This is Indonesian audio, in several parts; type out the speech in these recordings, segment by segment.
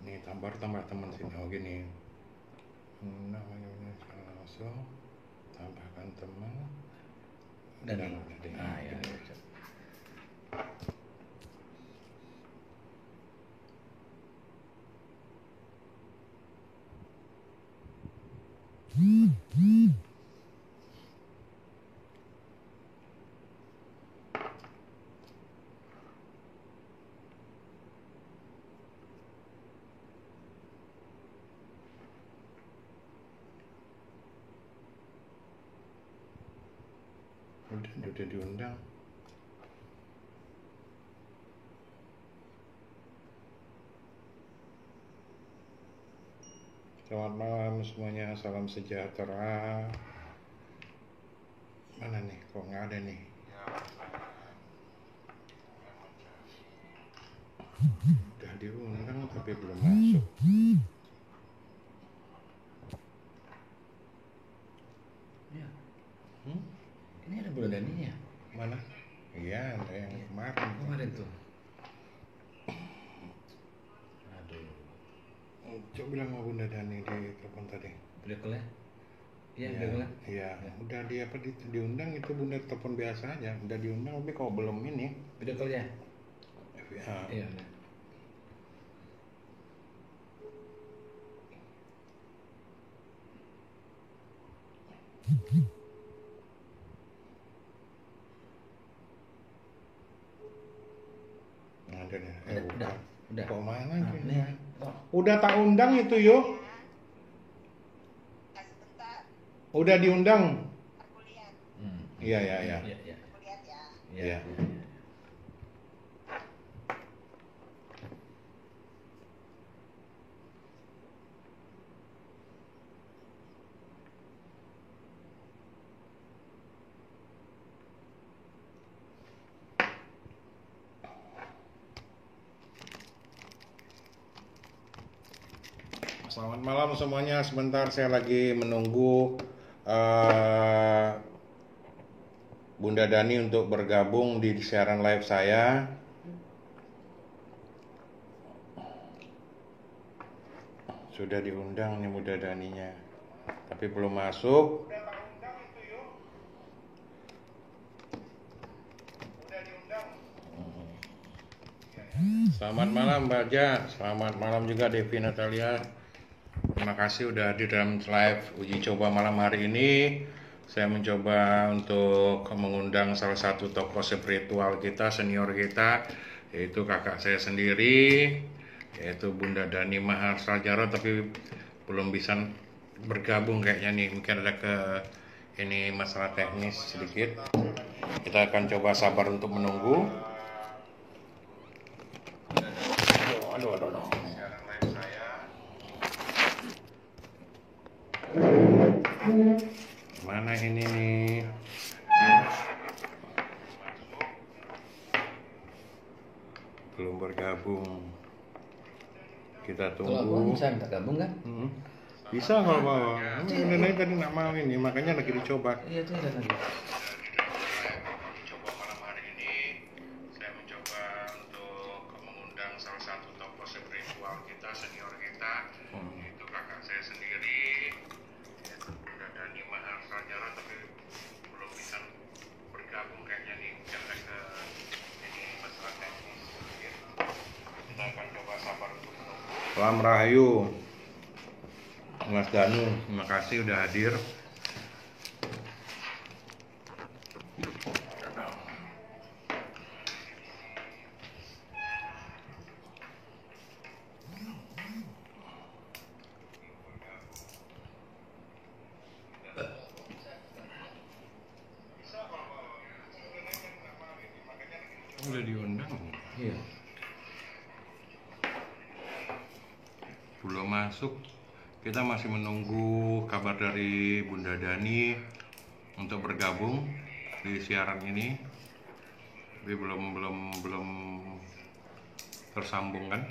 Nih tambah teman sini. Oh gini. Namanya langsung tambahkan teman. Dan udah deh. ya. Udah diundang. Selamat malam semuanya, salam sejahtera. Mana nih? Kok nggak ada nih? Udah diundang tapi belum masuk. Ya. Hmm? Ini ada Bunda Daninya. Mana? Iya, ada yang kemarin. Kemarin tuh. Aduh. Coba bilang sama Bunda Dani di telepon tadi. Video call ya? Iya, Iya, video call ya? iya. Udah diundang itu Bunda telepon biasa aja. Udah diundang tapi kok belum ini. Video call ya? Ya. Iya, udah. Ada deh. Udah. Kok mana tuh? Nih. Udah tak undang itu yuk. Udah diundang. Iya. Iya. Iya. Selamat malam semuanya. Sebentar saya lagi menunggu Bunda Dani untuk bergabung di siaran live saya. Sudah diundang nih Bunda Daninya, tapi belum masuk. Selamat malam Mbak Ja. Selamat malam juga Devi Natalia. Terima kasih udah hadir dalam live uji coba malam hari ini. Saya mencoba untuk mengundang salah satu tokoh spiritual kita, senior kita, yaitu kakak saya sendiri, yaitu Bunda Dani Maharsajaro, tapi belum bisa bergabung kayaknya nih. Mungkin ada ini masalah teknis sedikit. Kita akan coba sabar untuk menunggu. Aduh. Mana ini nih? Belum bergabung. Kita tunggu. Kalau bisa minta gabung kan? Bisa kalau mau. Nenek tadi nggak mau ini, makanya lagi dicoba. Iya tuh ada lagi. Coba malam hari ini saya mencoba untuk mengundang salah satu tokoh spiritual kita, senior kita, itu kakak saya sendiri, yaitu Bunda Dani Maharsajaro, tapi belum bisa bergabung kayaknya nih, mungkin ada ini masalah teknis sedikit. Kita akan coba sabar untuk menunggu. Salam Rahayu Mas Danu, terima kasih udah hadir. Udah diundang? Iya. Belum masuk. Kita masih menunggu kabar dari Bunda Dani untuk bergabung di siaran ini. Tapi belum tersambung kan?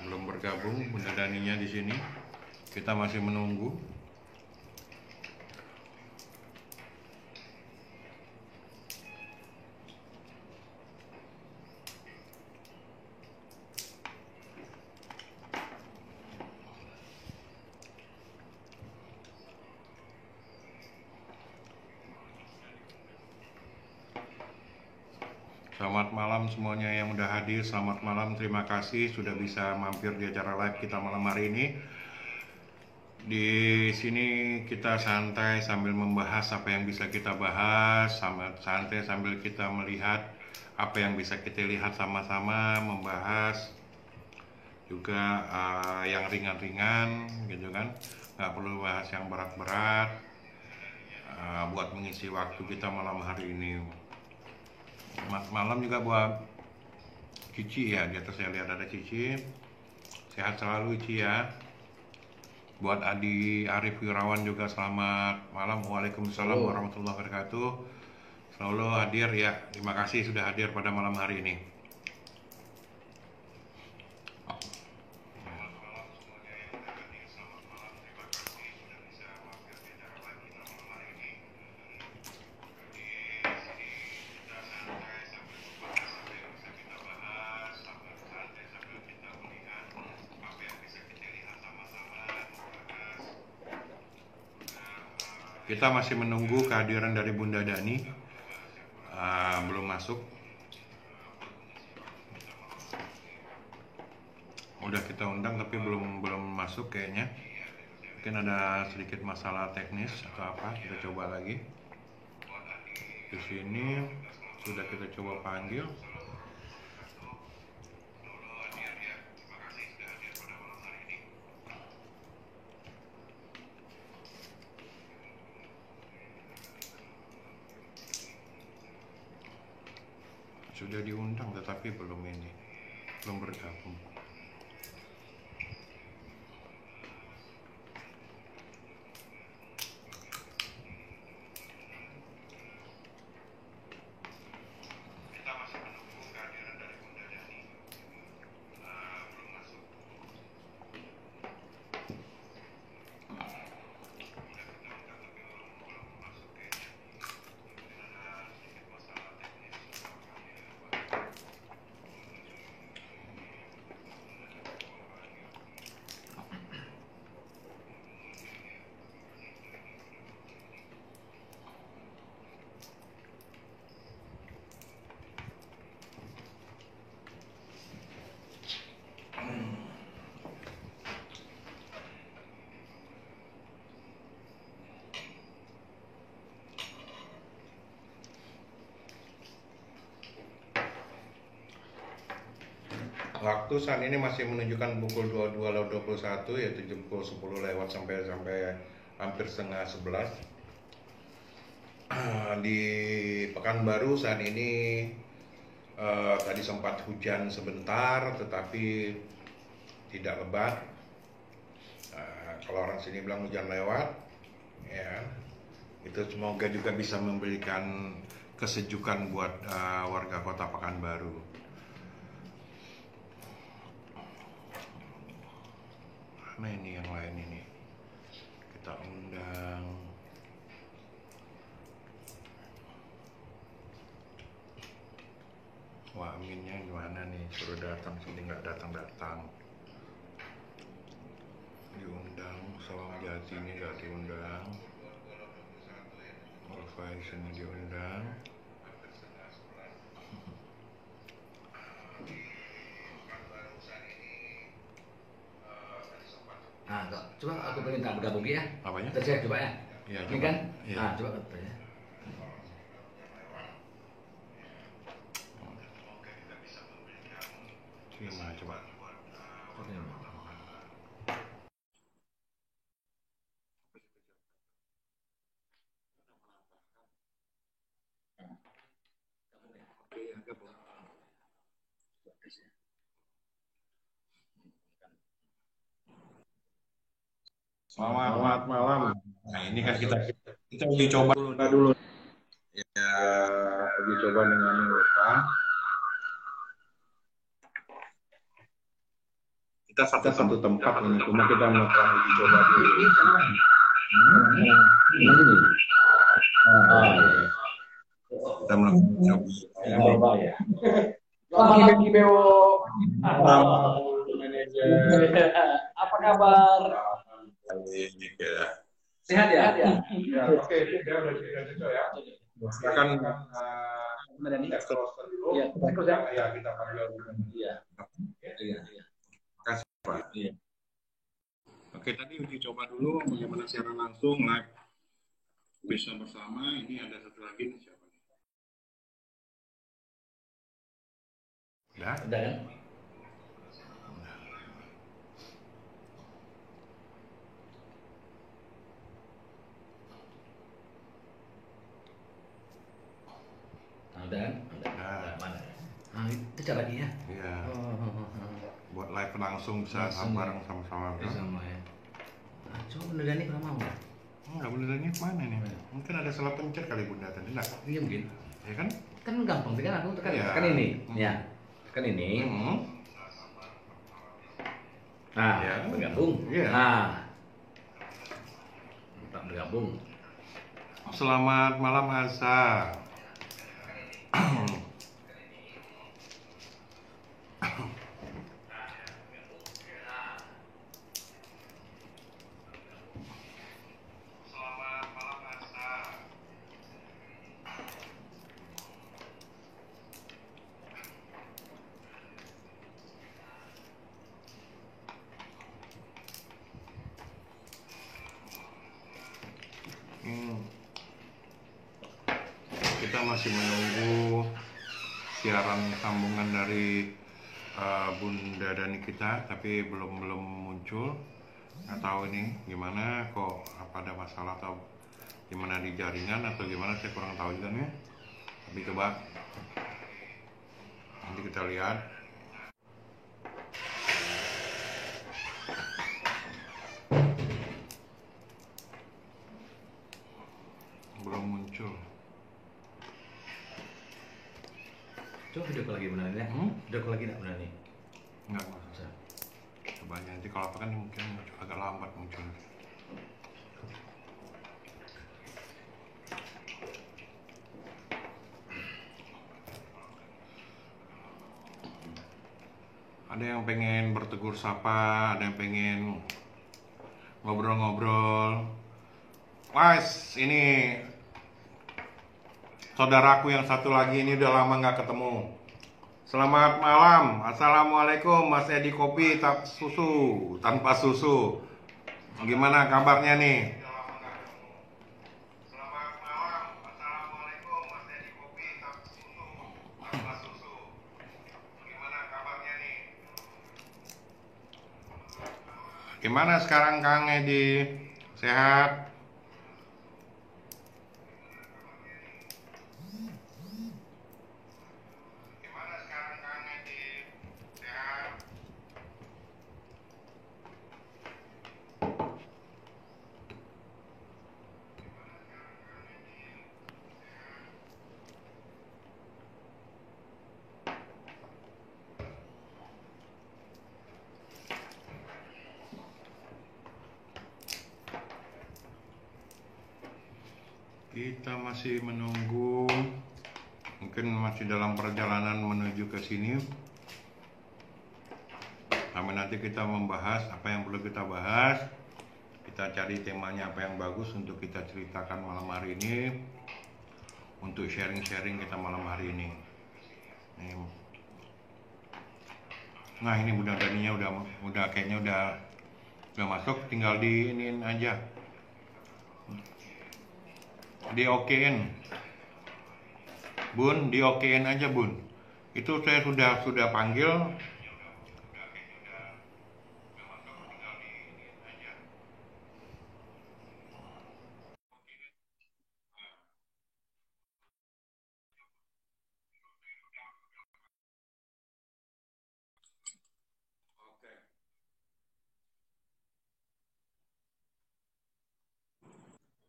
Belum bergabung Bunda Daninya di sini. Kita masih menunggu. Selamat malam semuanya yang udah hadir. Selamat malam, terima kasih sudah bisa mampir di acara live kita malam hari ini. Di sini kita santai sambil membahas apa yang bisa kita bahas, santai sambil kita melihat apa yang bisa kita lihat sama-sama, membahas juga yang ringan-ringan gitu kan, nggak perlu bahas yang berat-berat, buat mengisi waktu kita malam hari ini. Malam juga buat Cici ya, di atas saya lihat ada Cici. Sehat selalu Cici ya. Buat Adi Arif Wirawan juga selamat malam. Waalaikumsalam warahmatullahi wabarakatuh. Selalu hadir ya. Terima kasih sudah hadir pada malam hari ini. Kita masih menunggu kehadiran dari Bunda Dani, belum masuk. Udah kita undang tapi belum masuk kayaknya. Mungkin ada sedikit masalah teknis atau apa. Kita coba lagi. Di sini sudah kita coba panggil. Sudah diundang tetapi belum bergabung. Kita masih menunggu kehadiran dari Bunda Dani, belum masuk. Waktu saat ini masih menunjukkan pukul 22.21, yaitu pukul 10 lewat sampai hampir setengah 11. Di Pekanbaru saat ini tadi sempat hujan sebentar, tetapi tidak lebat. Kalau orang sini bilang hujan lewat, ya itu semoga juga bisa memberikan kesejukan buat warga Kota Pekanbaru. Nah ini yang lain ini kita undang. Wah, Aminnya gimana nih, suruh datang sini nggak datang. Diundang, Salam Jati ini nggak diundang. Orfai sini diundang. Nah, coba aku minta bergabung ya. Apanya? Terus saya coba ya. Iya, Ini coba. kan? Iya. Nah, coba ya. Gimana coba? Selamat malam. Nah ini kan kita uji coba dulu. Ya, uji coba dengan WK. Kita satu tempat ini, cuma kita melakukan uji coba dulu. Kita melakukan uji coba. Pagi Beo. Apa kabar? Sehat ya? Oke, dia udah ya. Silakan Medani. Kita close dulu. Iya, kita close ya. Ya, kita panggil. Iya. Iya. Kasih Pak. Iya. Oke, tadi uji coba dulu bagaimana siaran langsung live bisa bersama. Ini ada satu lagi nih siapa nih? Ya. Udah kan? Nah, udah kan? Udah. Udah. Mana? Nah, itu cara lagi ya. Iya. Oh. Buat live langsung bisa Langsung. bareng sama-sama. Bisa sama ya. Nah, coba beneran nih kalau mau nggak? Enggak benerannya kemana nih? Mungkin ada salah pencet kali Bunda tadi. Enggak. Iya mungkin. Ya kan? Kan gampang sih kan aku tekan, Iya. tekan ini. Ya. Tekan ini. Nah, Ya. bergabung. Iya. Nah. Tak bergabung. Selamat malam Asa. Selamat malam Asa. Kita masih menunggu siaran sambungan dari Bunda Dani kita, tapi belum muncul. Nggak tahu ini gimana, kok apa ada masalah atau gimana di jaringan atau gimana, saya kurang tahu juga nih. Tapi coba nanti kita lihat. Belum muncul. Coba video call lagi beneran ya. Video call lagi enggak beneran nih? Enggak masa. Coba aja nanti kalau apa kan mungkin agak lambat muncul. Ada yang pengen bertegur sapa, ada yang pengen ngobrol-ngobrol. Mas, ini saudaraku yang satu lagi ini udah lama nggak ketemu. Selamat malam, assalamualaikum Mas Edi Kopi tanpa susu. Gimana kabarnya nih? Selamat malam, assalamualaikum Mas Edi Kopi tanpa susu. Gimana kabarnya nih? Gimana sekarang Kang Edi? Sehat? Gimana sekarang Kang Edi? Sehat? Kita masih menunggu, mungkin masih dalam perjalanan menuju ke sini. Sampai nanti kita membahas apa yang perlu kita bahas. Kita cari temanya apa yang bagus untuk kita ceritakan malam hari ini, untuk sharing-sharing kita malam hari ini. Nah ini Bunda Daninya udah kayaknya udah masuk, tinggal di iniin aja. Di okein Bun, di okein aja Bun. Itu saya sudah panggil.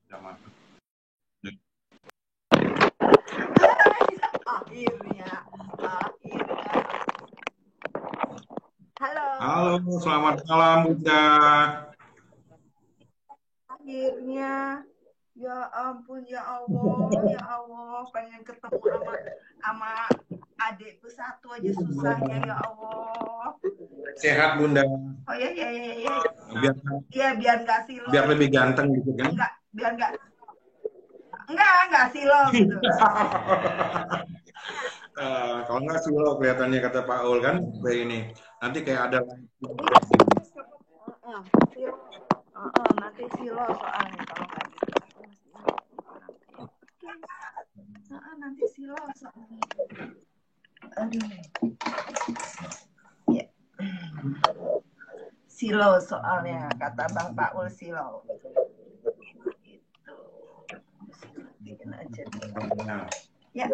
Sudah masuk. Akhirnya. Halo. Halo, selamat malam Bunda. Akhirnya. Ya ampun, ya Allah, pengen ketemu sama adikku satu aja susahnya, ya Allah. Sehat Bunda. Oh ya. Biar Iya, biar nggak silau. biar lebih ganteng gitu kan? Biar nggak silau gitu. Kalau nggak silo kelihatannya kata Pak Ul kan, kayak ini. Nanti kayak ada. Iya, silo cakep. Silo. Nanti silo soalnya kalau nggak gitu. Aku mesti orang kayak oke. Nanti silo soalnya. Aduh. Ya. Silo soalnya kata Bang Paul silo. Itu. Bikin aja. Ya.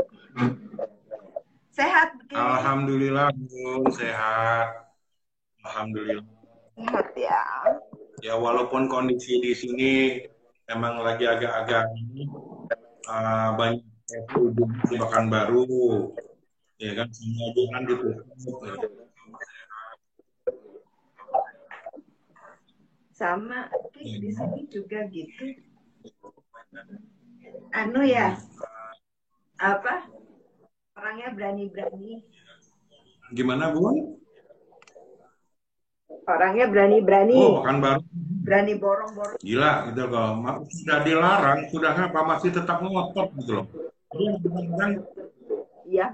Sehat, Ki? Alhamdulillah, Bun, sehat. Alhamdulillah. Sehat ya. Ya walaupun kondisi di sini memang lagi agak-agak banyak di Pekanbaru, ya kan semua jalan ditutup. Sama, di sini juga gitu. Anu ya, apa? Orangnya berani-berani. Gimana, Bun? Orangnya berani-berani. Oh, Pekanbaru. Berani borong-borong. Gila, gitu loh. Sudah dilarang, sudah ngapa masih tetap ngotot gitu loh. Iya.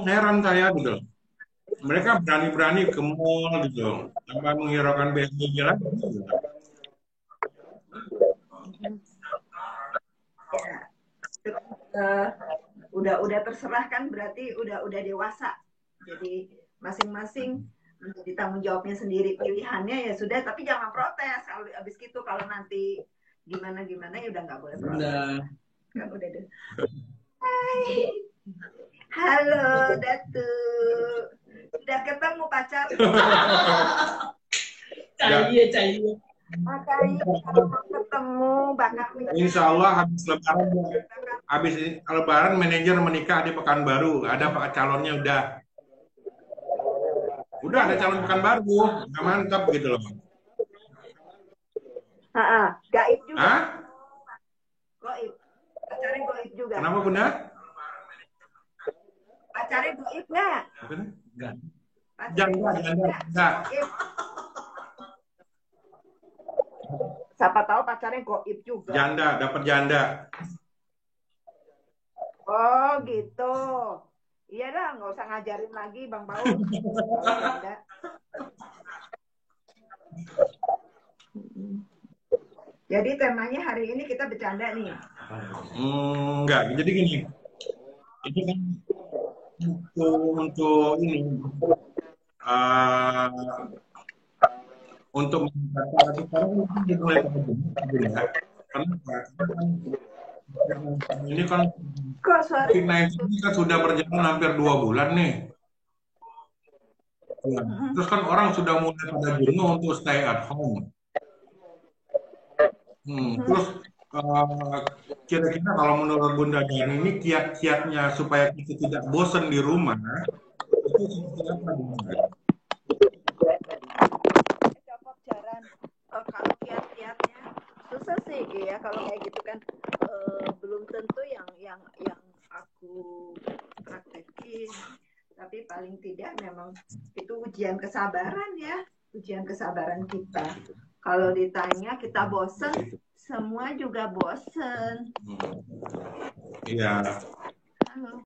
Heran saya gitu loh. Mereka berani-berani ke mall gitu loh. Tanpa menghiraukan BSBB lagi. Gitu. Ya. Udah terserah kan berarti udah dewasa. Jadi masing-masing menjadi tanggung jawabnya sendiri, pilihannya ya sudah, tapi jangan protes kalau abis gitu, kalau nanti gimana ya udah nggak boleh protes. Kan udah deh. Hai. Halo Datu. Sudah ketemu pacar? Cair. Makanya kalau mau ketemu bakal Insya Allah habis lebaran manajer menikah di Pekanbaru, ada Pak calonnya udah ada calon Pekanbaru, udah mantap gitu loh. Gaib juga. Hah? Gaib. Pacarnya gaib juga. Kenapa Bunda? Pacarnya gaib nggak? Enggak. Janda. Siapa tahu pacarnya gaib juga. Janda, dapat janda. Oh gitu. Iya dah, nggak usah ngajarin lagi Bang Paul. Jadi temanya hari ini kita bercanda nih. Enggak, jadi gini. Itu kan untuk ini untuk mulai ini kan COVID-19 ini kan sudah berjalan hampir 2 bulan nih. Terus kan orang sudah mulai pada jenuh untuk stay at home. Terus kira-kira kalau menurut Bunda Dani ini kiat-kiatnya supaya kita tidak bosan di rumah itu seperti apa? Copot jaran. Kalau kiat-kiatnya susah sih ya, kalau kayak gitu kan belum tentu yang aku praktekin, tapi paling tidak memang itu ujian kesabaran ya, ujian kesabaran kita. Kalau ditanya kita bosen, semua juga bosen. Iya. Halo.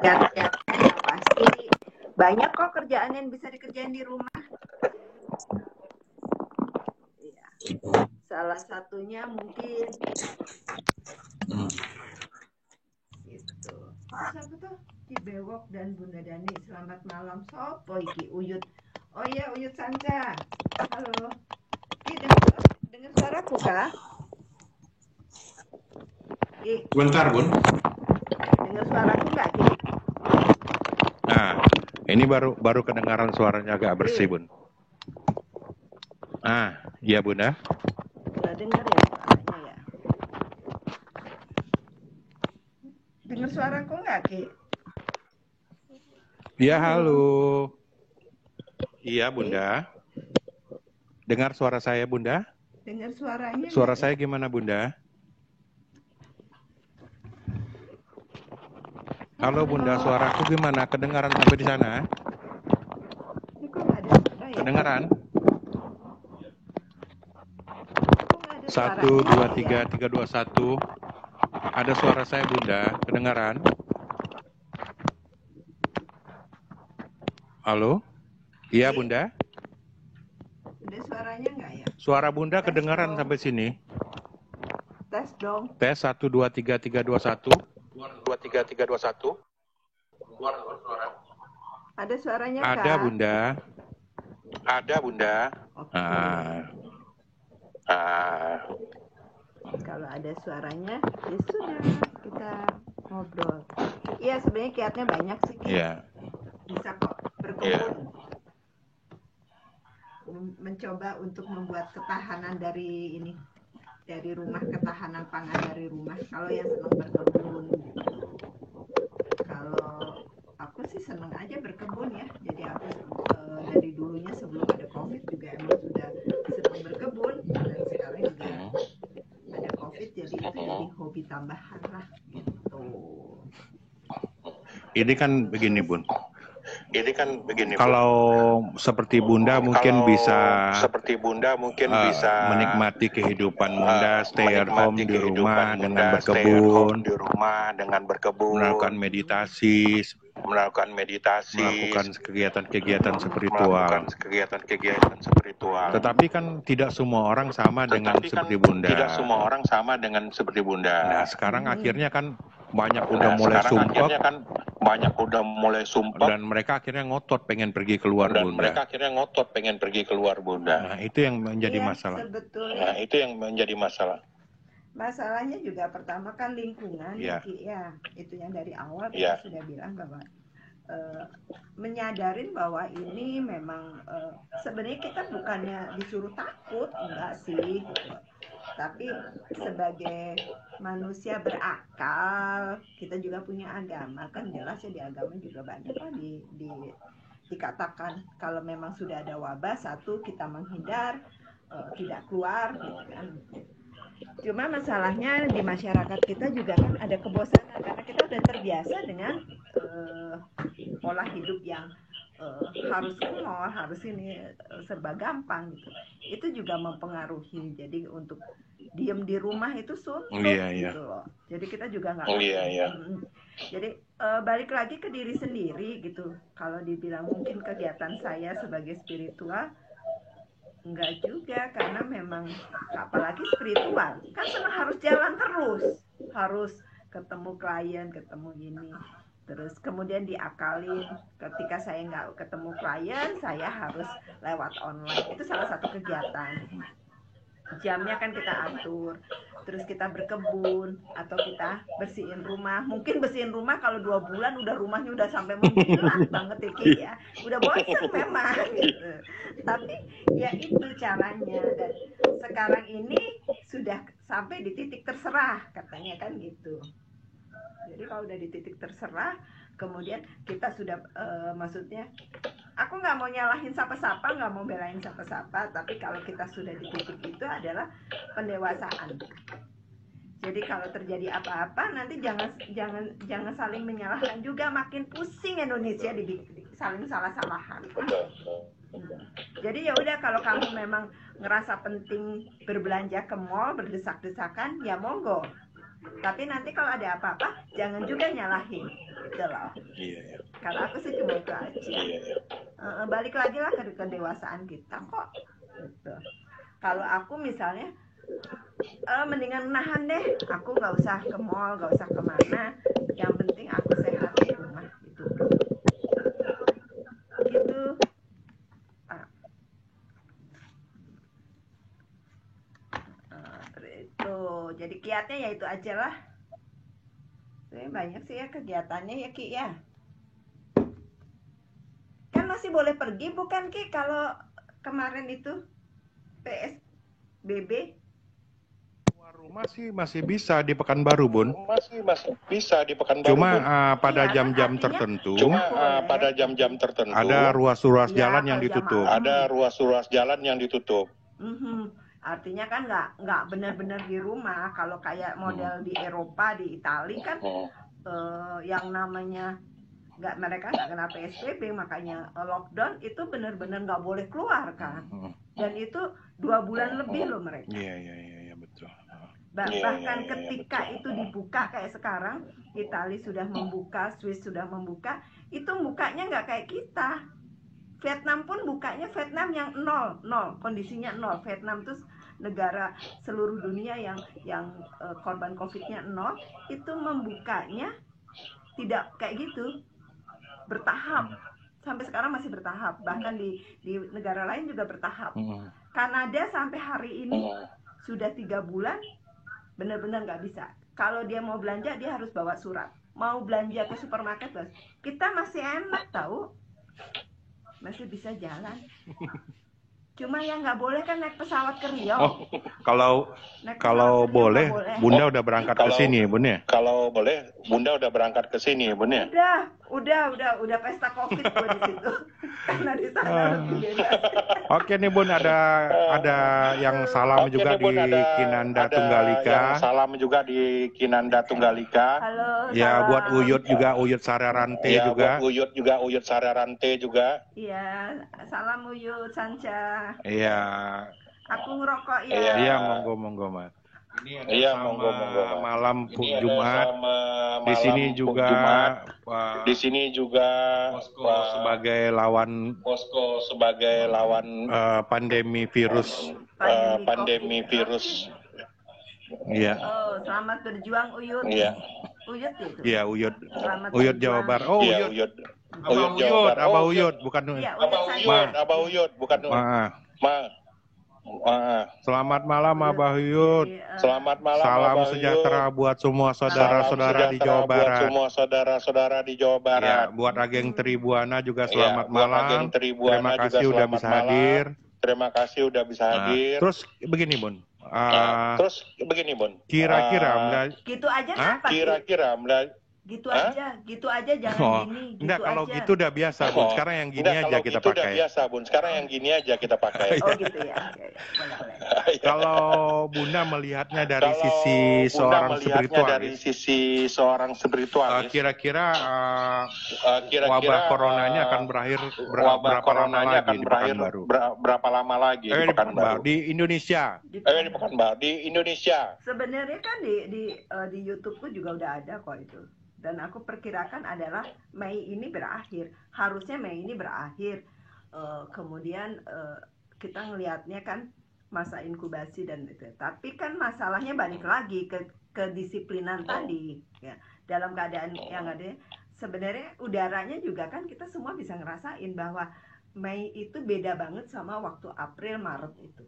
Ya pasti banyak kok kerjaan yang bisa dikerjain di rumah. Ya. Salah satunya mungkin gitu. Siapa tuh? Ki Bewok dan Bunda Dani. Selamat malam. Sopo iki Uyut. Oh iya, Uyut Sanca. Halo. Ki, dengar suaraku kah? Ki. Bentar, Bun. Dengar suaraku nggak, Ki? Nah, ini baru kedengaran suaranya agak bersih, Bun. Iya Bunda. Nggak dengar ya suaranya ya? Dengar suaraku nggak, Ki? Iya, halo. Iya, Bunda. Dengar suara saya, Bunda? Dengar suaranya. Suara saya gimana, Bunda? Halo, Bunda. Suaraku gimana? Kedengaran sampai di sana? Ini kok nggak ada kedengaran? Kok nggak ada 1, 2, suaranya 3, ya? 3, 2, 1. Ada suara saya Bunda, kedengaran? Halo? Iya Ki, Bunda? ada suaranya nggak ya? Suara Bunda Tes kedengaran dong, sampai sini. tes dong. Tes 1, 2, 3, 3, 2, 1. 2, 3, 3, 2, 1. Ada suaranya Ada kah? Bunda. Ada Bunda. Oke. Kalau ada suaranya, ya sudah kita ngobrol. Iya, sebenarnya kiatnya banyak sih, Ki. Iya. Bisa kok berkebun. Mencoba untuk membuat ketahanan dari ini, dari rumah, ketahanan pangan dari rumah. Kalau yang senang berkebun gitu. Kalau aku sih senang aja berkebun ya. Jadi aku dari dulunya sebelum ada COVID juga emang sudah senang berkebun, dan sekarang juga ada COVID, jadi itu jadi hobi tambahan lah gitu. Ini kan begini Bun. Ini kan begini, Kalau seperti Bunda mungkin bisa seperti Bunda mungkin bisa menikmati kehidupan Bunda, stay at home menikmati di rumah kehidupan dengan Bunda, stay at home berkebun, di rumah dengan berkebun, melakukan meditasi, melakukan kegiatan-kegiatan spiritual. kegiatan-kegiatan spiritual. Tetapi kan tidak semua orang sama dengan Tetapi kan seperti Bunda. tidak semua orang sama dengan seperti Bunda. Nah, sekarang akhirnya kan banyak udah mulai sumpek dan mereka akhirnya ngotot pengen pergi keluar Bunda. Nah, itu yang menjadi Iya, masalah. sebetulnya masalahnya juga pertama kan lingkungan Iya. ya, Ki, ya. Itu yang dari awal kita sudah bilang bahwa menyadarin bahwa ini memang sebenarnya kita bukannya disuruh takut, enggak sih gitu. Tapi sebagai manusia berakal, kita juga punya agama, kan jelas ya, di agama juga banyak lah dikatakan kalau memang sudah ada wabah, satu kita menghindar, tidak keluar gitu kan. Cuma masalahnya di masyarakat kita juga kan ada kebosanan karena kita udah terbiasa dengan pola hidup yang harus ke mall, harus ini serba gampang gitu. Itu juga mempengaruhi. Jadi untuk diem di rumah itu suntuk gitu loh. Jadi kita juga nggak. Jadi balik lagi ke diri sendiri gitu. Kalau dibilang mungkin kegiatan saya sebagai spiritual, enggak juga, karena memang apalagi spiritual kan harus jalan terus, harus ketemu klien, ketemu ini, terus kemudian diakalin ketika saya nggak ketemu klien saya harus lewat online. Itu salah satu kegiatan, jamnya kan kita atur, terus kita berkebun atau kita bersihin rumah. Mungkin bersihin rumah kalau 2 bulan udah rumahnya udah sampai menjilat banget ya, Ki, ya, udah bosan memang gitu. Tapi ya itu caranya, dan sekarang ini sudah sampai di titik terserah katanya kan gitu. Jadi kalau udah di titik terserah, kemudian kita sudah maksudnya aku nggak mau nyalahin siapa-siapa, nggak mau belain siapa-siapa, tapi kalau kita sudah di titik itu adalah pendewasaan. Jadi kalau terjadi apa-apa nanti jangan saling menyalahkan juga, makin pusing Indonesia di saling salah-salahan. Jadi ya udah, kalau kamu memang ngerasa penting berbelanja ke mall berdesak-desakan ya monggo. Tapi nanti kalau ada apa-apa jangan juga nyalahin gitu loh. Iya. Kalau aku sih cuma itu aja. Balik lagi lah ke kedewasaan kita kok gitu. Kalau aku misalnya mendingan nahan deh, aku nggak usah ke mall, nggak usah kemana, yang penting aku sehat di rumah gitu. Itu jadi kiatnya ya itu aja lah. Banyak sih ya kegiatannya ya, Ki, ya. Kan masih boleh pergi bukan, Ki, kalau kemarin itu PSBB? Keluar rumah sih masih bisa di Pekanbaru, Bun. Masih bisa di Pekanbaru. Cuma pada jam-jam tertentu. Ada ruas-ruas jalan yang ditutup. Artinya kan nggak benar-benar di rumah. Kalau kayak model di Eropa, di Italia kan yang namanya mereka nggak kena PSBB, makanya lockdown itu benar-benar nggak boleh keluar kan. Dan itu 2 bulan lebih loh mereka. Iya, betul. Bahkan ketika itu dibuka kayak sekarang, Italia sudah membuka, Swiss sudah membuka, itu bukanya nggak kayak kita. Vietnam pun bukanya, Vietnam yang nol, kondisinya nol. Vietnam itu negara seluruh dunia yang korban COVID-nya nol, itu membukanya tidak kayak gitu, bertahap. Sampai sekarang masih bertahap, bahkan di negara lain juga bertahap. Kanada sampai hari ini sudah 3 bulan benar-benar nggak bisa. Kalau dia mau belanja dia harus bawa surat. Mau belanja ke supermarket, bos, kita masih enak tahu, masih bisa jalan. Cuma yang nggak boleh kan naik pesawat ke Riau. Kalau boleh, Bunda udah berangkat ke sini, Bun ya? Kalau boleh, Bunda udah berangkat ke sini, Bun ya? Udah pesta COVID gue di situ. Karena di sana lebih bebas. Oke nih Bun, ada yang salam juga di Kinanda Tunggalika. Salam juga di Kinanda Tunggalika. Halo. Ya, buat Uyut juga, Uyut Sararante juga. Buat Uyut juga, Uyut Sararante juga. Iya, salam Uyut Sanca. Iya. Aku ngerokok ya. Iya, monggo Mas. Ini ada malam Jumat. Di sini juga Posko sebagai lawan pandemi virus. Iya. Oh, selamat berjuang Uyut. Iya. Uyut itu. Iya, Uyut. Selamat Uyut Jawa Barat. Oh, Iya, Uyut. Uyut. Abah Uyut, bukan Iya, Abah Uyut, bukan Selamat malam Abah Uyut. Selamat malam. Salam sejahtera buat semua saudara-saudara di Jawa Barat. Ya, buat Ageng Tribuana juga selamat malam. Terima kasih udah bisa hadir. Terus begini Bun. Kira-kira gitu aja apa? Gitu aja jangan gini. Enggak, kalau gitu udah biasa Bun. Sekarang yang gini aja kita pakai. Oh gitu ya. Kalau Bunda melihatnya dari sisi seorang spiritualis, kira-kira wabah corona ini akan berakhir berapa lama lagi di Pekanbaru? Berapa lama lagi di Pekanbaru? Di Indonesia. Di Indonesia. Sebenarnya kan di YouTube pun juga udah ada kok itu. Dan aku perkirakan adalah Mei ini berakhir. Harusnya Mei ini berakhir. Kemudian kita ngelihatnya kan masa inkubasi dan itu. Tapi kan masalahnya balik lagi ke kedisiplinan tadi. Ya. Dalam keadaan yang ada, sebenarnya udaranya juga kan kita semua bisa ngerasain bahwa Mei itu beda banget sama waktu April, Maret itu.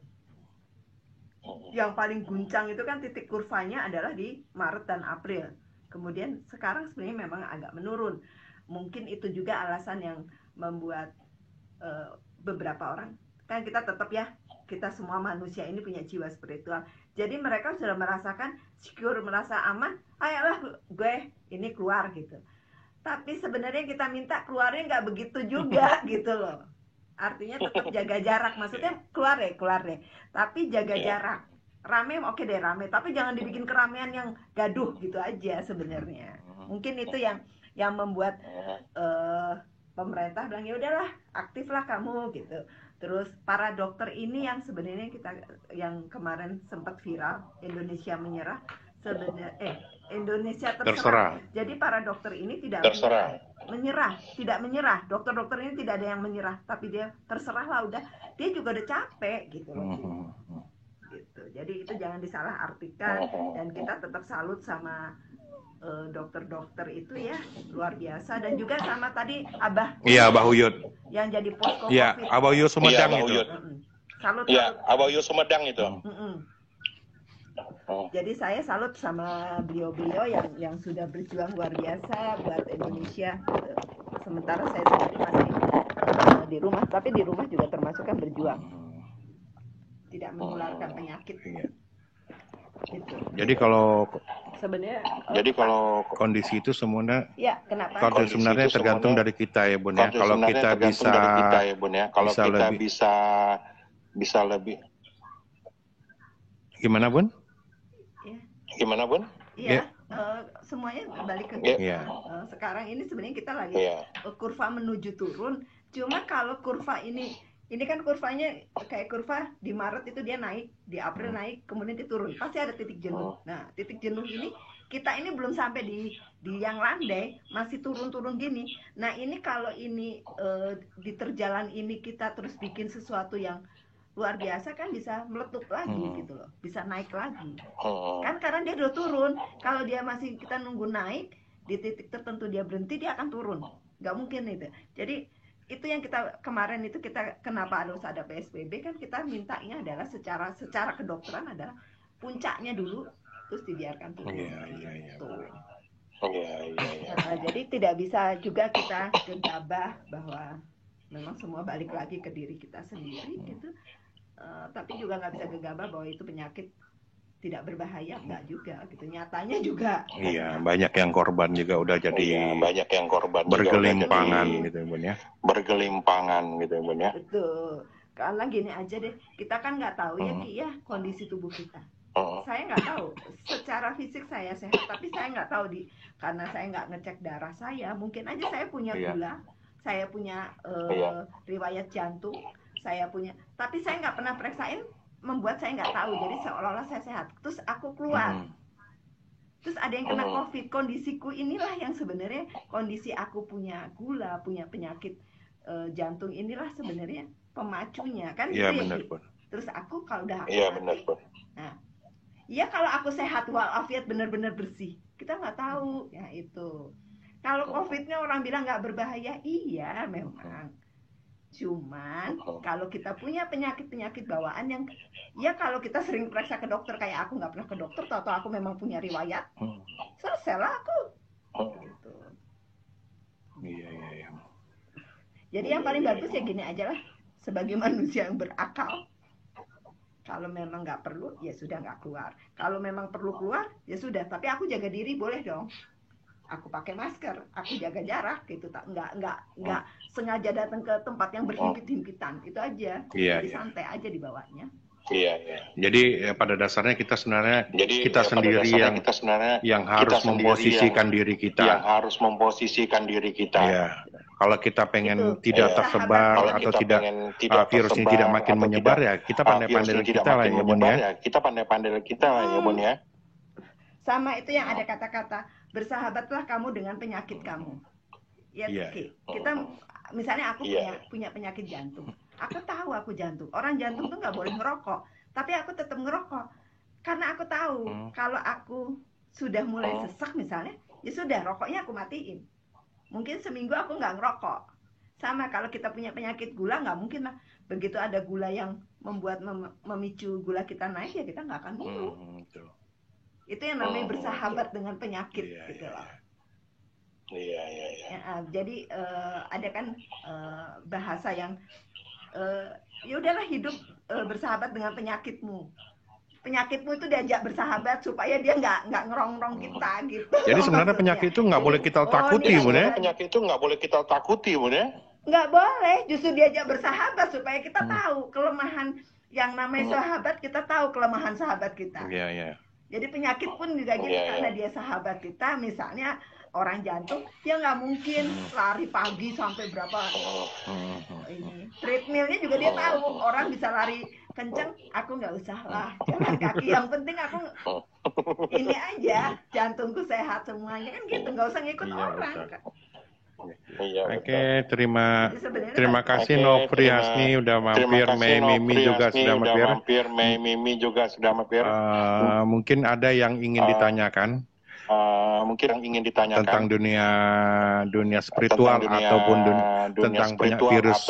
Yang paling guncang itu kan titik kurvanya adalah di Maret dan April. Kemudian sekarang sebenarnya memang agak menurun. Mungkin itu juga alasan yang membuat beberapa orang, kan kita tetap ya, kita semua manusia ini punya jiwa spiritual. Jadi mereka sudah merasakan secure, merasa aman, ayolah gue ini keluar gitu. Tapi sebenarnya kita minta keluarnya nggak begitu juga gitu loh. Artinya tetap jaga jarak, maksudnya keluar deh. Tapi jaga jarak. Rame oke deh rame, tapi jangan dibikin keramaian yang gaduh gitu aja sebenarnya. Mungkin itu yang membuat pemerintah bilang ya udahlah, aktiflah kamu gitu. Terus para dokter ini yang sebenarnya yang kemarin sempat viral, Indonesia menyerah, sebenarnya Indonesia terserah. Jadi para dokter ini tidak menyerah. Dokter-dokter ini tidak ada yang menyerah, tapi dia terserah lah udah. Dia juga udah capek gitu loh. Gitu. Jadi itu jangan disalahartikan, dan kita tetap salut sama dokter-dokter itu ya, luar biasa. Dan juga sama tadi Abah Uyut yang jadi posko Iya, COVID. Abah Uyut Sumedang itu. Salut. Iya, Abah Uyut Sumedang itu. Jadi saya salut sama beliau-beliau yang sudah berjuang luar biasa buat Indonesia. Sementara saya sendiri masih di rumah, tapi di rumah juga termasuk kan berjuang. Tidak menularkan penyakit. Gitu. Jadi kalau kondisi itu semuanya, ya, kenapa? Kalau sebenarnya tergantung dari kita ya Bun ya. Kalau kita bisa lebih. Gimana Bun? Iya. semuanya balik ke Iya. kita. Iya. Sekarang ini sebenarnya kita lagi Iya. kurva menuju turun. Cuma kalau kurva ini kan kurvanya kayak kurva di Maret itu dia naik, di April naik, kemudian dia turun. Pasti ada titik jenuh. Nah, titik jenuh ini kita ini belum sampai di yang landai, masih turun-turun gini. Nah, ini kalau ini di terjalan ini kita terus bikin sesuatu yang luar biasa kan bisa meletup lagi gitu loh, bisa naik lagi kan karena dia udah turun. Kalau dia masih kita nunggu naik di titik tertentu dia berhenti, dia akan turun, nggak mungkin itu. Jadi itu yang kita kemarin itu kita kenapa harus ada PSBB kan, kita mintanya adalah secara kedokteran adalah puncaknya dulu terus dibiarkan turun. Jadi tidak bisa juga kita gegabah bahwa memang semua balik lagi ke diri kita sendiri gitu. Tapi juga nggak bisa gegabah bahwa itu penyakit tidak berbahaya, nggak juga gitu. Nyatanya juga. Iya, banyak yang korban juga udah jadi banyak yang korban bergelimpangan gitu ya Bun ya. Bergelimpangan gitu Bun ya. Betul. Karena gini aja deh, kita kan nggak tahu ya Ki ya kondisi tubuh kita. Saya nggak tahu. Secara fisik saya sehat, tapi saya nggak tahu karena saya nggak ngecek darah saya. Mungkin aja saya punya gula, saya punya riwayat jantung, saya punya, tapi saya nggak pernah periksain, membuat saya nggak tahu. Jadi seolah-olah saya sehat. Terus aku keluar, terus ada yang kena COVID. Kondisiku inilah yang sebenarnya kondisi aku punya gula, punya penyakit jantung inilah sebenarnya pemacunya kan. Iya gitu benar ya, Bun. Terus aku kalau udah Iya benar Bun. Nah, iya kalau aku sehat walafiat benar-benar bersih, kita nggak tahu ya itu. Kalau COVID-nya orang bilang nggak berbahaya, iya memang. Cuman kalau kita punya penyakit-penyakit bawaan yang ya kalau kita sering periksa ke dokter, kayak aku nggak pernah ke dokter, tahu-tahu aku memang punya riwayat, selesai lah aku. Gitu. Iya. Jadi yang paling bagus ya gini aja lah, sebagai manusia yang berakal. Kalau memang nggak perlu, ya sudah nggak keluar. Kalau memang perlu keluar, ya sudah. Tapi aku jaga diri boleh dong. Aku pakai masker, aku jaga jarak gitu. Nggak sengaja datang ke tempat yang berhimpit-himpitan. Itu aja. Iya, Jadi iya. santai aja dibawanya. Iya. Jadi pada dasarnya kita sebenarnya kita sendiri yang harus memposisikan diri kita. Yang harus memposisikan diri kita. Iya. Kalau kita pengen Itu. tidak Iya. tersebar Kalau atau kita tidak pengen tidak virusnya tersebar tidak makin atau menyebar tidak, ya kita pandai-pandai virusnya kita tidak lah makin ya Bun menyebar ya. Kita pandai-pandai kita lah ya Bun ya. Sama itu yang ada kata-kata, bersahabatlah kamu dengan penyakit kamu. Ya, Iya. kita misalnya aku punya penyakit jantung. Aku tahu aku jantung. Orang jantung tuh nggak boleh ngerokok, tapi aku tetap ngerokok. Karena aku tahu kalau aku sudah mulai sesak misalnya, ya sudah rokoknya aku matiin. Mungkin seminggu aku nggak ngerokok. Sama kalau kita punya penyakit gula, nggak mungkin lah. Begitu ada gula yang membuat memicu gula kita naik, ya kita nggak akan minum. Itu yang namanya bersahabat dengan penyakit gitu loh. Iya. Ya, jadi ada kan bahasa yang ya udahlah hidup bersahabat dengan penyakitmu. Penyakitmu itu diajak bersahabat supaya dia nggak ngerong-ngerong kita gitu. Jadi sebenarnya penyakit itu nggak boleh kita takuti Bun ya. Penyakit itu nggak boleh kita takuti Bun ya. Nggak boleh, justru diajak bersahabat supaya kita tahu kelemahan yang namanya sahabat, kita tahu kelemahan sahabat kita. Iya. Jadi penyakit pun juga gitu karena dia sahabat kita. Misalnya orang jantung, dia nggak mungkin lari pagi sampai berapa ini. Treadmillnya juga dia tahu. Orang bisa lari kenceng, aku nggak usah lah jalan kaki. Yang penting aku ini aja, jantungku sehat semuanya kan gitu. Nggak usah ngikut orang. Iya. Oke, terima Jadi sebenarnya kasih Nofri Hasni udah mampir, Mei Mimi juga sudah mampir. Mei Mimi juga sudah mampir. Mungkin ada yang ingin ditanyakan tentang dunia spiritual ataupun tentang virus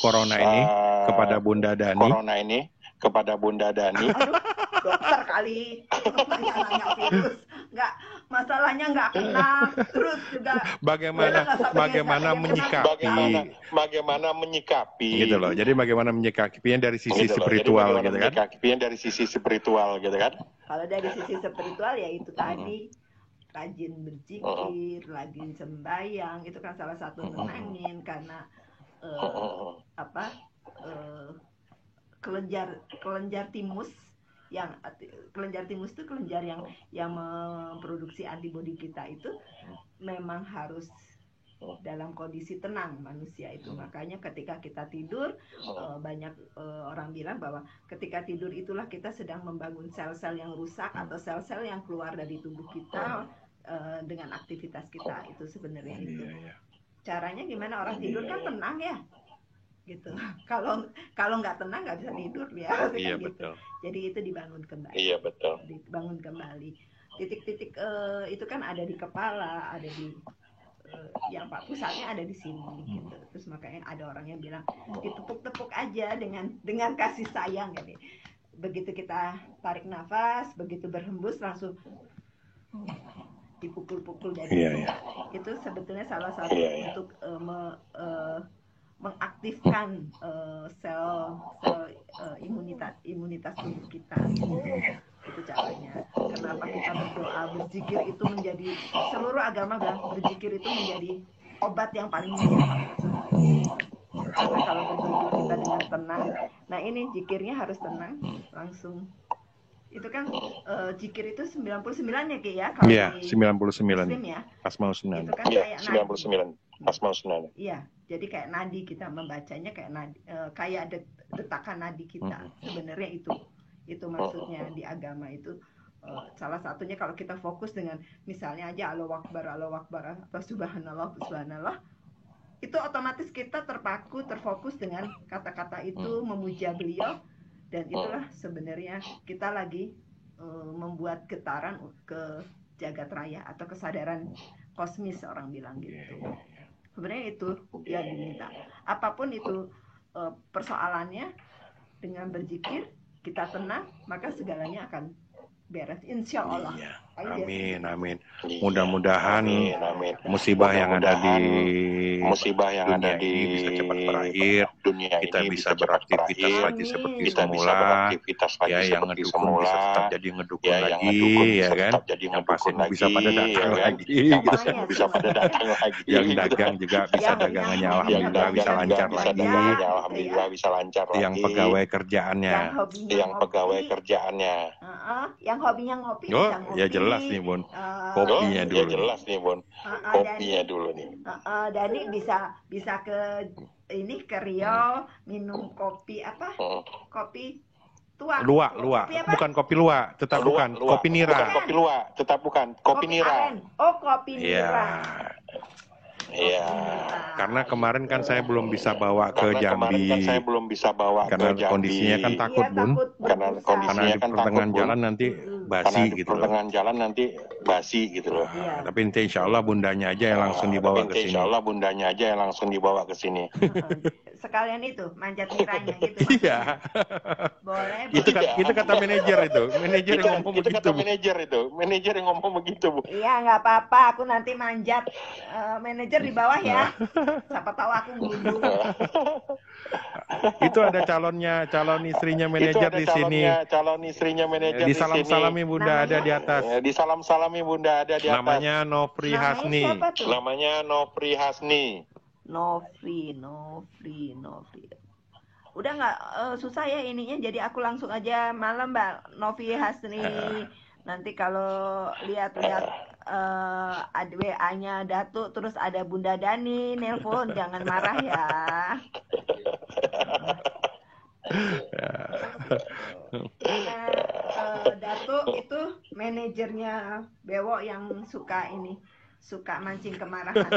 corona ini kepada Bunda Dani. Aduh, dokter kali. Nanya virus. Nggak, masalahnya nggak kenal. Terus juga bagaimana menyikapi gitu loh. Jadi bagaimana menyikapinya dari sisi spiritual gitu kan? Kalau dari sisi spiritual ya itu tadi, rajin berzikir, rajin sembahyang, itu kan salah satu nenangin karena kelenjar timus kelenjar timus itu kelenjar yang memproduksi antibodi kita itu memang harus dalam kondisi tenang manusia itu. Makanya ketika kita tidur, banyak orang bilang bahwa ketika tidur itulah kita sedang membangun sel-sel yang rusak atau sel-sel yang keluar dari tubuh kita dengan aktivitas kita. Itu sebenarnya itu. Caranya gimana orang tidur kan tenang ya, gitu. Kalau nggak tenang nggak bisa tidur ya. Iya, gitu. betul. Jadi itu dibangun kembali. Iya, betul. Dibangun kembali. Titik-titik itu kan ada di kepala, ada di yang pusatnya ada di sini gitu. Terus makanya ada orang yang bilang ditepuk-tepuk aja dengan kasih sayang gitu. Begitu kita tarik nafas, begitu berhembus langsung dipukul-pukul dari itu sebetulnya salah satu untuk mengaktifkan sel imunitas tubuh kita. Itu caranya. Kenapa kita berdoa, berzikir itu menjadi, seluruh agama bilang berzikir itu menjadi obat yang paling mudah. Karena kalau berzikir kita dengan tenang, nah ini zikirnya harus tenang, langsung. Itu kan zikir itu 99 ya Ki ya? Iya, 99. Muslim ya? Asmaul Husna. Itu kan Iya, kayak 99. Asmaul Husna. Iya, jadi kayak nadi kita membacanya kayak nadi, kayak detakan nadi kita. Sebenarnya itu maksudnya di agama itu. Salah satunya kalau kita fokus dengan misalnya aja Allahu Akbar atau Subhanallah, itu otomatis kita terfokus dengan kata-kata itu, memuja beliau, dan itulah sebenarnya kita lagi membuat getaran ke jagat raya atau kesadaran kosmis, orang bilang gitu. Sebenarnya itu yang diminta. Apapun itu persoalannya, dengan berzikir kita tenang, maka segalanya akan beres, insya Allah. Amin, amin. Mudah-mudahan musibah yang ada di dunia ini bisa cepat berakhir. Kita bisa beraktivitas lagi seperti semula. Ya, yang ngedukung bisa tetap jadi ngedukung lagi, ya kan? Yang pasien bisa pada datang lagi, bisa pada datang lagi. Yang dagang juga bisa dagangannya alhamdulillah bisa lancar lagi. Alhamdulillah bisa lancar lagi. Yang pegawai kerjaannya. Yang hobinya ngopi, oh, bisa ngopi. Ya jelas nih Bun, kopinya dulu. Ya jelas nih Bun, kopinya dulu nih. Dani bisa ke ini ke Riau minum kopi apa? Kopi tua. Lua. Kopi apa? Bukan kopi lua, tetap bukan. Kopi nira. Kopi lua, tetap bukan. Kopi nira. Aren. Oh, kopi nira. Iya. Karena kemarin kan saya belum bisa bawa ke Jambi. Karena kondisinya kan takut, Bun. Karena kondisinya di pertengahan jalan nanti basi gitu loh. Pertengahan jalan nanti basi gitu loh. Tapi insya Allah bundanya aja yang langsung dibawa ke sini. Insya Allah bundanya aja yang langsung dibawa ke sini. Sekalian itu manjat niranya gitu. Iya. Boleh. Itu kata manajer itu. Manajer yang ngomong begitu. Kata manajer yang ngomong begitu, Bu. Iya, nggak apa-apa. Aku nanti manjat manajer di bawah ya. Siapa tahu aku gundung. Itu ada calon istrinya manajer di sini. Calon istrinya manajer di sini. Disalam-salami Bunda ada di atas. Disalam-salami Bunda ada di atas. Namanya Nofri Hasni. Namanya Nofri Hasni. Nofri. Udah nggak susah ya ininya, jadi aku langsung aja malam Mbak Nofri Hasni. Nanti kalau lihat ada WA-nya Datuk, terus ada Bunda Dani nelpon, jangan marah ya. Datuk itu manajernya Bewo yang suka mancing kemarahan.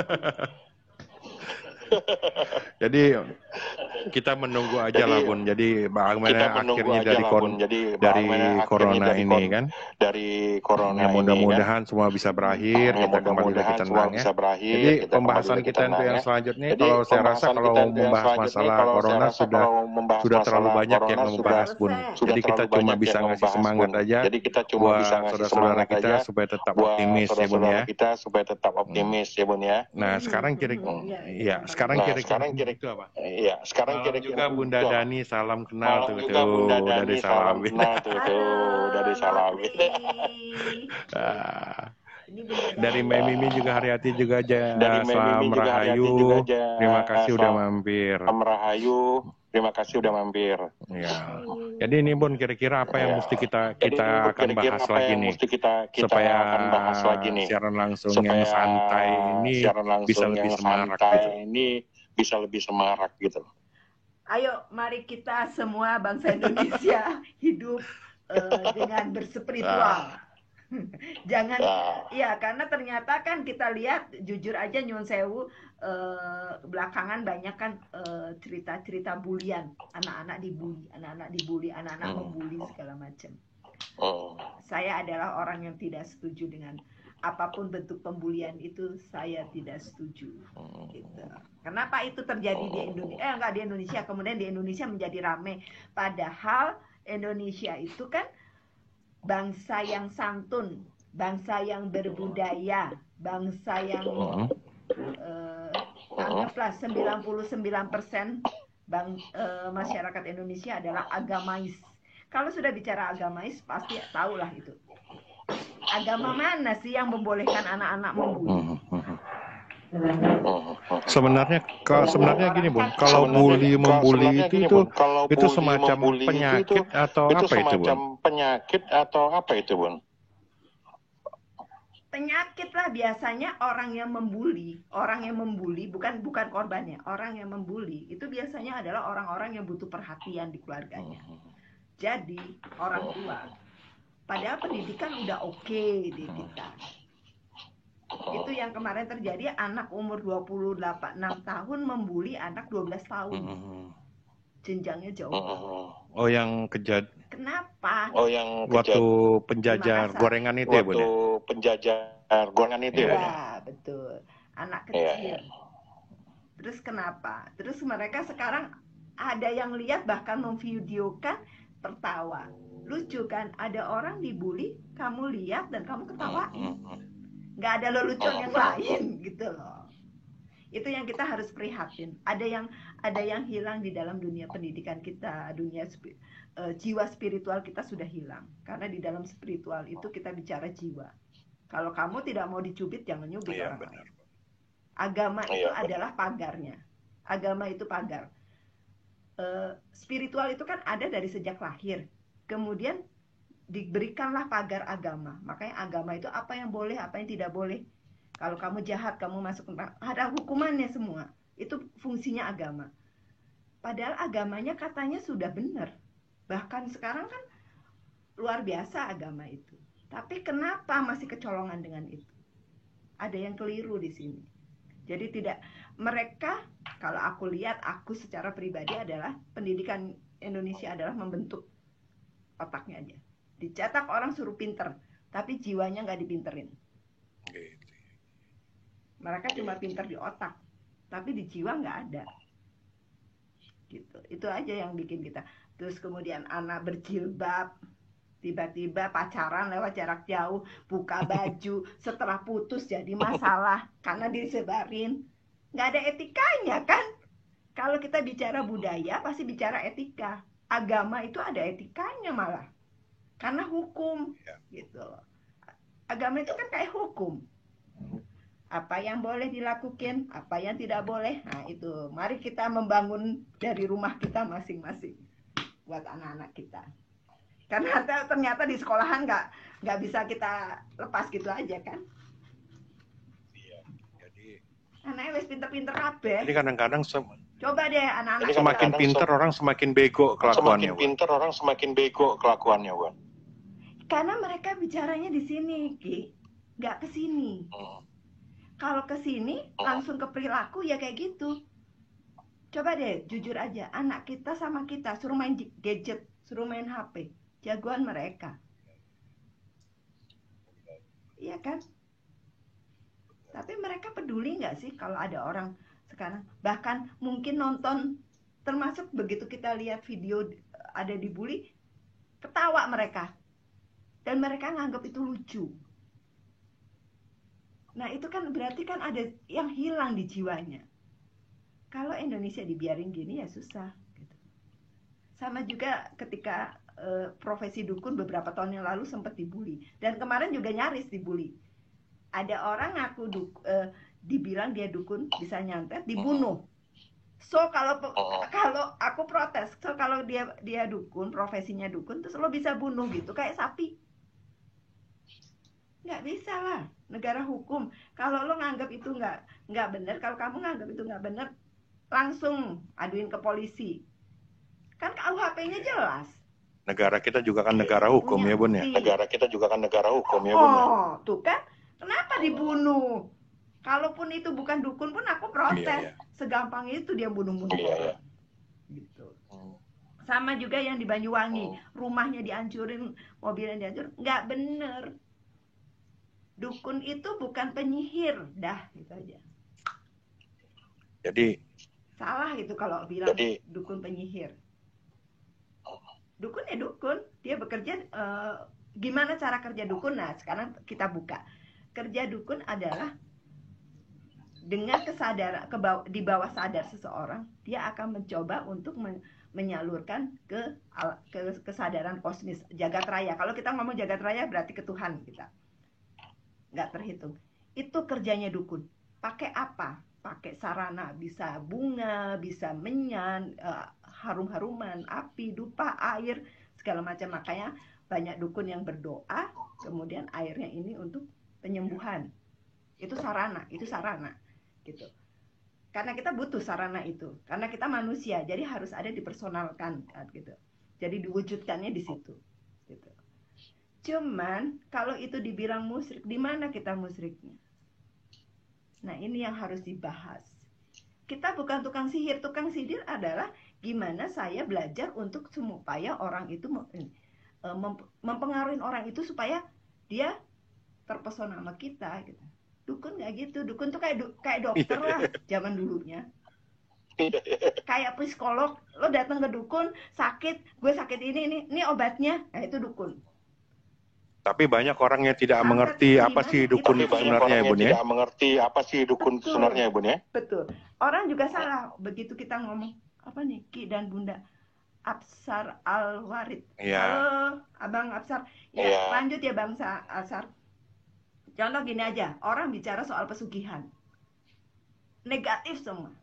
Jadi kita menunggu aja lah Bun. Jadi bagaimana akhirnya dari corona ini kan. Dari corona ini mudah-mudahan semua bisa berakhir, kita kembali lagi tenang ya. Jadi pembahasan kita untuk yang selanjutnya, kalau saya rasa kalau membahas masalah corona sudah terlalu banyak yang membahas Bun. Jadi kita cuma bisa ngasih semangat aja buat saudara-saudara kita supaya tetap optimis ya Bun ya. Nah sekarang kira-kira itu apa? Iya, sekarang juga Bunda Dani salam kenal tuh dari Salawi. Dari Salawi. Dari Mbak Mimi juga Haryati juga aja. Salam Rahayu. Terima kasih udah mampir. Rahayu. Terima kasih udah mampir. Ya. Jadi ini Bun, kira-kira apa yang Ya. mesti kita Jadi, akan kira-kira bahas apa lagi yang nih mesti kita supaya akan bahas lagi nih siaran langsung supaya yang santai ini siaran bisa langsung lebih yang semarak santai gitu. ini bisa lebih semarak gitu. Ayo, mari kita semua bangsa Indonesia hidup dengan berspiritual. Jangan, ya karena ternyata kan kita lihat, jujur aja nyun sewu, belakangan banyak kan cerita-cerita bulian, anak-anak dibully, anak-anak membuli segala macam. Saya adalah orang yang tidak setuju dengan apapun bentuk pembulian itu, saya tidak setuju. Gitu. Kenapa itu terjadi di Indonesia? Enggak di Indonesia, kemudian di Indonesia menjadi ramai. Padahal Indonesia itu kan bangsa yang santun, bangsa yang berbudaya, bangsa yang anggaplah 99% masyarakat Indonesia adalah agamais. Kalau sudah bicara agamais, pasti tahulah itu. Agama mana sih yang membolehkan anak-anak membuli? Sebenarnya gini Bun, kalau membuli itu semacam penyakit atau apa itu Bun? Penyakit atau apa itu Bun? Penyakit lah biasanya orang yang membuli bukan korbannya, orang yang membuli itu biasanya adalah orang-orang yang butuh perhatian di keluarganya. Jadi orang tua, padahal pendidikan udah oke di kita. Itu yang kemarin terjadi, anak umur 26 tahun membuli anak 12 tahun. Jenjangnya jauh. Oh, yang Kenapa? Oh, yang waktu penjajar gorengan itu ya Bun? Waktu penjajar gorengan itu ya? Ya, betul. Anak kecil. Terus kenapa? Terus mereka sekarang ada yang lihat bahkan memvideokan tertawa. Lucu kan? Ada orang dibully, kamu lihat dan kamu ketawain. Nggak ada lelucon yang lain gitu loh. Itu yang kita harus prihatin. Ada yang hilang di dalam dunia pendidikan kita, jiwa spiritual kita sudah hilang. Karena di dalam spiritual itu kita bicara jiwa. Kalau kamu tidak mau dicubit, jangan nyubit orang lain. Agama itu adalah pagarnya. Agama itu pagar. Spiritual itu kan ada dari sejak lahir. Kemudian diberikanlah pagar agama. Makanya agama itu apa yang boleh, apa yang tidak boleh. Kalau kamu jahat, kamu masuk ada hukumannya semua. Itu fungsinya agama. Padahal agamanya katanya sudah benar. Bahkan sekarang kan luar biasa agama itu. Tapi kenapa masih kecolongan dengan itu? Ada yang keliru di sini. Jadi mereka, kalau aku lihat, aku secara pribadi adalah pendidikan Indonesia adalah membentuk otaknya aja. Dicetak orang suruh pinter, tapi jiwanya nggak dipinterin. Mereka cuma pinter di otak, tapi di jiwa nggak ada. Gitu. Itu aja yang bikin kita. Terus kemudian anak berjilbab, tiba-tiba pacaran lewat jarak jauh, buka baju, setelah putus jadi masalah karena disebarin. Nggak ada etikanya kan? Kalau kita bicara budaya, pasti bicara etika. Agama itu ada etikanya malah. Karena hukum, gitu. Agama itu kan kayak hukum. Apa yang boleh dilakukan, apa yang tidak boleh. Nah itu, mari kita membangun dari rumah kita masing-masing buat anak-anak kita. Karena ternyata di sekolahan nggak bisa kita lepas gitu aja kan. Iya, jadi anaknya wis pinter-pinter kabeh. Jadi kadang-kadang coba deh anak-anak semakin pinter orang semakin bego kelakuannya. Semakin pinter orang semakin bego kelakuannya, Wan. Karena mereka bicaranya di sini, Ki. Nggak ke sini. Kalau ke sini langsung ke perilaku ya kayak gitu. Coba deh jujur aja, anak kita sama kita suruh main gadget, suruh main HP. Jagoan mereka. Iya kan? Tapi mereka peduli nggak sih kalau ada orang sekarang? Bahkan mungkin nonton, termasuk begitu kita lihat video ada dibully, ketawa mereka. Dan mereka nganggap itu lucu. Nah itu kan berarti kan ada yang hilang di jiwanya. Kalau Indonesia dibiarin gini ya susah. Gitu. Sama juga ketika profesi dukun beberapa tahun yang lalu sempat dibully. Dan kemarin juga nyaris dibully. Ada orang ngaku dibilang dia dukun, bisa nyantet, dibunuh. So kalau aku protes, so kalau dia dukun, profesinya dukun, terus lo bisa bunuh gitu kayak sapi. Nggak bisa lah, negara hukum. Kalau lo nganggap itu nggak benar, kalau kamu nganggap itu nggak benar, langsung aduin ke polisi. Kan KUHP-nya jelas. Negara kita juga kan negara hukum ya Bun ya. Negara kita juga kan negara hukum ya Bun ya. Oh, tuh kan, kenapa dibunuh? Kalaupun itu bukan dukun pun aku protes. Iya. Segampang itu dia bunuh-bunuh Iya. orang. Gitu. Sama juga yang di Banyuwangi, rumahnya dihancurin, mobilnya dihancurin, nggak bener. Dukun itu bukan penyihir, dah gitu aja. Jadi Salah gitu kalau bilang dukun penyihir. Dukun ya dukun, dia bekerja. Gimana cara kerja dukun? Nah, sekarang kita buka. Kerja dukun adalah dengan kesadaran di bawah sadar seseorang, dia akan mencoba untuk menyalurkan ke kesadaran kosmis, jagat raya. Kalau kita ngomong jagat raya berarti ke Tuhan kita. Nggak terhitung. Itu kerjanya dukun. Pakai apa? Pakai sarana, bisa bunga, bisa menyan, harum-haruman, api, dupa, air, segala macam. Makanya banyak dukun yang berdoa, kemudian airnya ini untuk penyembuhan. Itu sarana gitu. Karena kita butuh sarana itu, karena kita manusia, jadi harus ada dipersonalkan gitu. Jadi diwujudkannya di situ gitu. Cuman kalau itu dibilang musyrik, di mana kita musyriknya? Nah, ini yang harus dibahas. Kita bukan tukang sihir. Tukang sihir adalah gimana saya belajar untuk supaya orang itu mempengaruhi orang itu supaya dia terpesona sama kita gitu. Dukun nggak gitu. Dukun tuh kayak dokter lah zaman dulunya. Kayak psikolog, lo datang ke dukun, sakit, gue sakit ini obatnya, nah itu dukun. Tapi banyak orang yang tidak mengerti apa sih dukun itu sebenarnya ya Bun ya. Tidak mengerti apa sih dukun itu sebenarnya ya Bun ya. Betul. Orang juga salah begitu kita ngomong apa nih Ki dan Bunda Absar Al-Warid. Halo Abang Absar. Ya, lanjut ya Bang Absar. Contoh gini aja, orang bicara soal pesugihan. Negatif semua.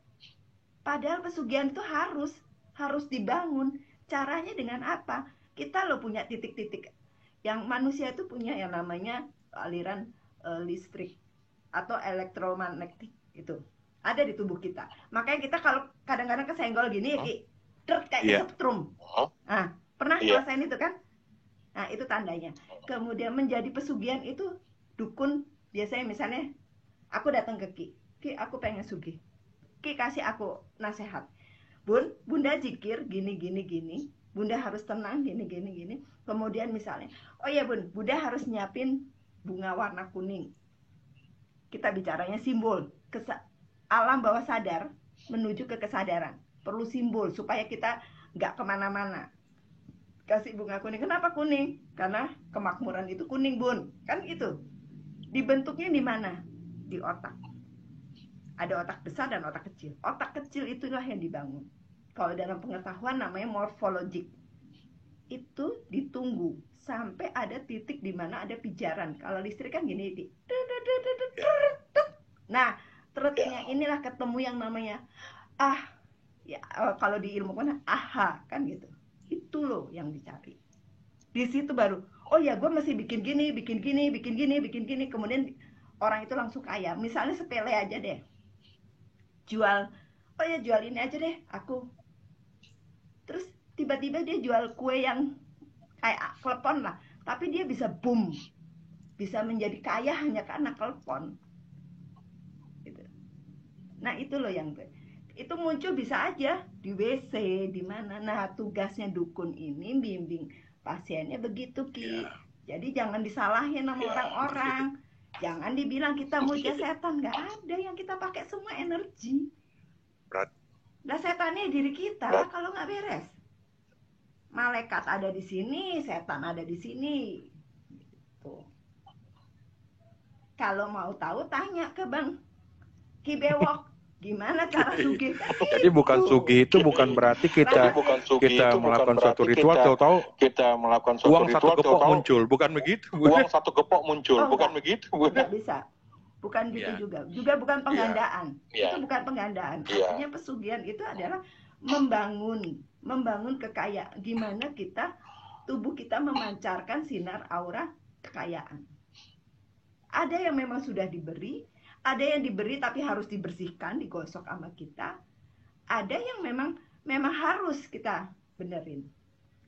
Padahal pesugihan itu harus dibangun. Caranya dengan apa? Kita lo punya titik-titik. Yang manusia itu punya yang namanya aliran listrik atau elektromagnetik itu. Ada di tubuh kita. Makanya kita kalau kadang-kadang kesenggol gini ya Ki, kayak setrum. Nah, pernah ngerasain itu kan? Nah, itu tandanya. Kemudian menjadi pesugihan itu dukun biasanya misalnya aku datang ke Ki, aku pengen sugih. Ki kasih aku nasihat. Bunda zikir gini. Bunda harus tenang gini. Kemudian misalnya, oh ya Bunda harus nyiapin bunga warna kuning. Kita bicaranya simbol alam bawah sadar menuju ke kesadaran. Perlu simbol supaya kita nggak kemana-mana. Kasih bunga kuning. Kenapa kuning? Karena kemakmuran itu kuning Bun. Kan itu. Dibentuknya di mana? Di otak. Ada otak besar dan otak kecil. Otak kecil itulah yang dibangun. Kalau dalam pengetahuan namanya morfologik. Itu ditunggu sampai ada titik di mana ada pijaran. Kalau listrik kan gini. Nah, terusnya inilah ketemu yang namanya kalau di ilmu mana kan gitu. Itu loh yang dicari. Di situ baru, oh ya gue mesti bikin gini, kemudian orang itu langsung kaya. Misalnya sepele aja deh, jual ini aja deh aku. Terus tiba-tiba dia jual kue yang kayak klepon lah, tapi dia bisa boom, bisa menjadi kaya hanya karena klepon. Gitu. Nah itu loh yang itu muncul bisa aja di WC, di mana. Nah tugasnya dukun ini bimbing pasiennya begitu Ki. Jadi jangan disalahin sama orang-orang. Jangan dibilang kita muja setan, nggak ada. Yang kita pakai semua energi. Nah setannya diri kita kalau nggak beres. Malaikat ada di sini, setan ada di sini. Gitu. Kalau mau tahu tanya ke Bang Ki Bewok. Gimana cara sugih? Jadi bukan sugih itu bukan berarti kita melakukan suatu ritual tahu kita melakukan suatu uang satu gepok muncul, bukan begitu. Uang satu gepok muncul, bukan begitu. Nggak bisa. bukan gitu Iya. juga bukan penggandaan. Iya. Itu bukan penggandaan. Iya. Artinya pesugihan itu adalah membangun kekayaan. Gimana tubuh kita memancarkan sinar aura kekayaan. Ada yang memang sudah diberi, ada yang diberi tapi harus dibersihkan, digosok sama kita. Ada yang memang harus kita benerin.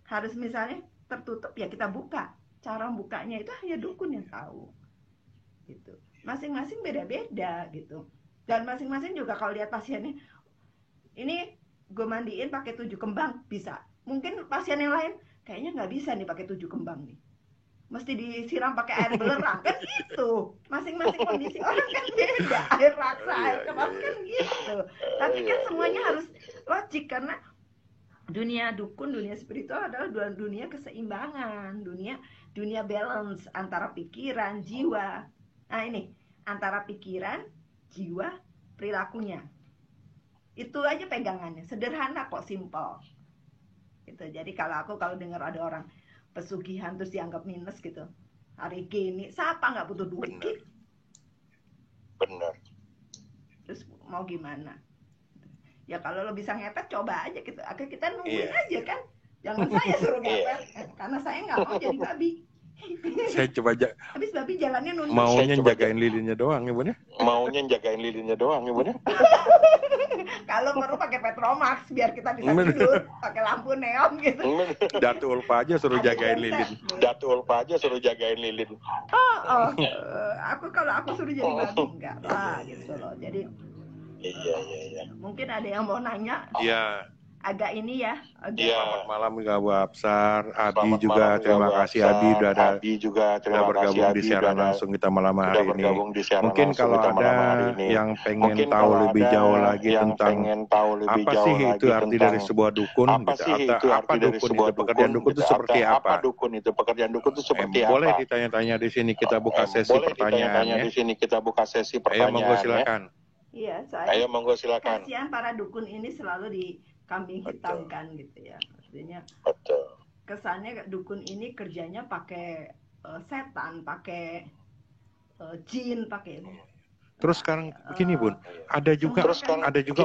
Harus misalnya tertutup ya kita buka. Cara bukanya itu hanya dukun yang tahu. Gitu. Masing-masing beda-beda gitu. Dan masing-masing juga kalau lihat pasiennya, ini gue mandiin pakai 7 kembang bisa. Mungkin pasien yang lain kayaknya nggak bisa nih pakai 7 kembang nih. Mesti disiram pakai air belerang kan gitu. Masing-masing kondisi orang kan beda. Air raksa, air keras kan gitu. Tapi kan semuanya harus logik karena dunia dukun, dunia spiritual adalah dunia keseimbangan, dunia balance antara pikiran, jiwa. Nah ini antara pikiran, jiwa, perilakunya. Itu aja pegangannya. Sederhana kok, simple. Gitu. Jadi kalau dengar ada orang pesugihan terus dianggap minus gitu. Hari gini, siapa nggak butuh duit? Benar. Terus mau gimana? Ya kalau lo bisa ngepet coba aja gitu. Kita nungguin aja kan. Jangan saya suruh ngepet. Karena saya nggak mau jadi babi. Saya coba Habis babi jalannya nunduk. maunya jagain lilinnya doang ya Bun ya. Maunya jagain lilinnya doang ya Bun ya. Kalau perlu pakai Petromax biar kita bisa tidur, pakai lampu neon gitu. Datu Ulfa aja suruh jagain lilin. Datu Ulfa aja suruh jagain lilin. Kalau aku suruh jadi babi enggak lah gitu loh. Jadi Iya. mungkin ada yang mau nanya. Iya. Agak ini ya. Selamat malam Bu Absar, Abi juga terima kasih Abi udah bergabung di siaran langsung kita malam hari ini. Mungkin kalau ada yang pengen tahu lebih jauh lagi tentang apa sih itu arti dari sebuah dukun, apa dukun itu, pekerjaan dukun itu seperti apa? Dukun itu pekerjaan dukun itu seperti apa? Boleh ditanya-tanya di sini, kita buka sesi pertanyaan. Di sini kita buka sesi Ayo pertanyaan. monggo silakan. Iya, Ayo monggo silakan. Kasihan para dukun ini selalu dikambing hitamkan gitu ya. Artinya Betul. Kesannya dukun ini kerjanya pakai setan, pakai jin, pakai Terus sekarang begini Bun, ada juga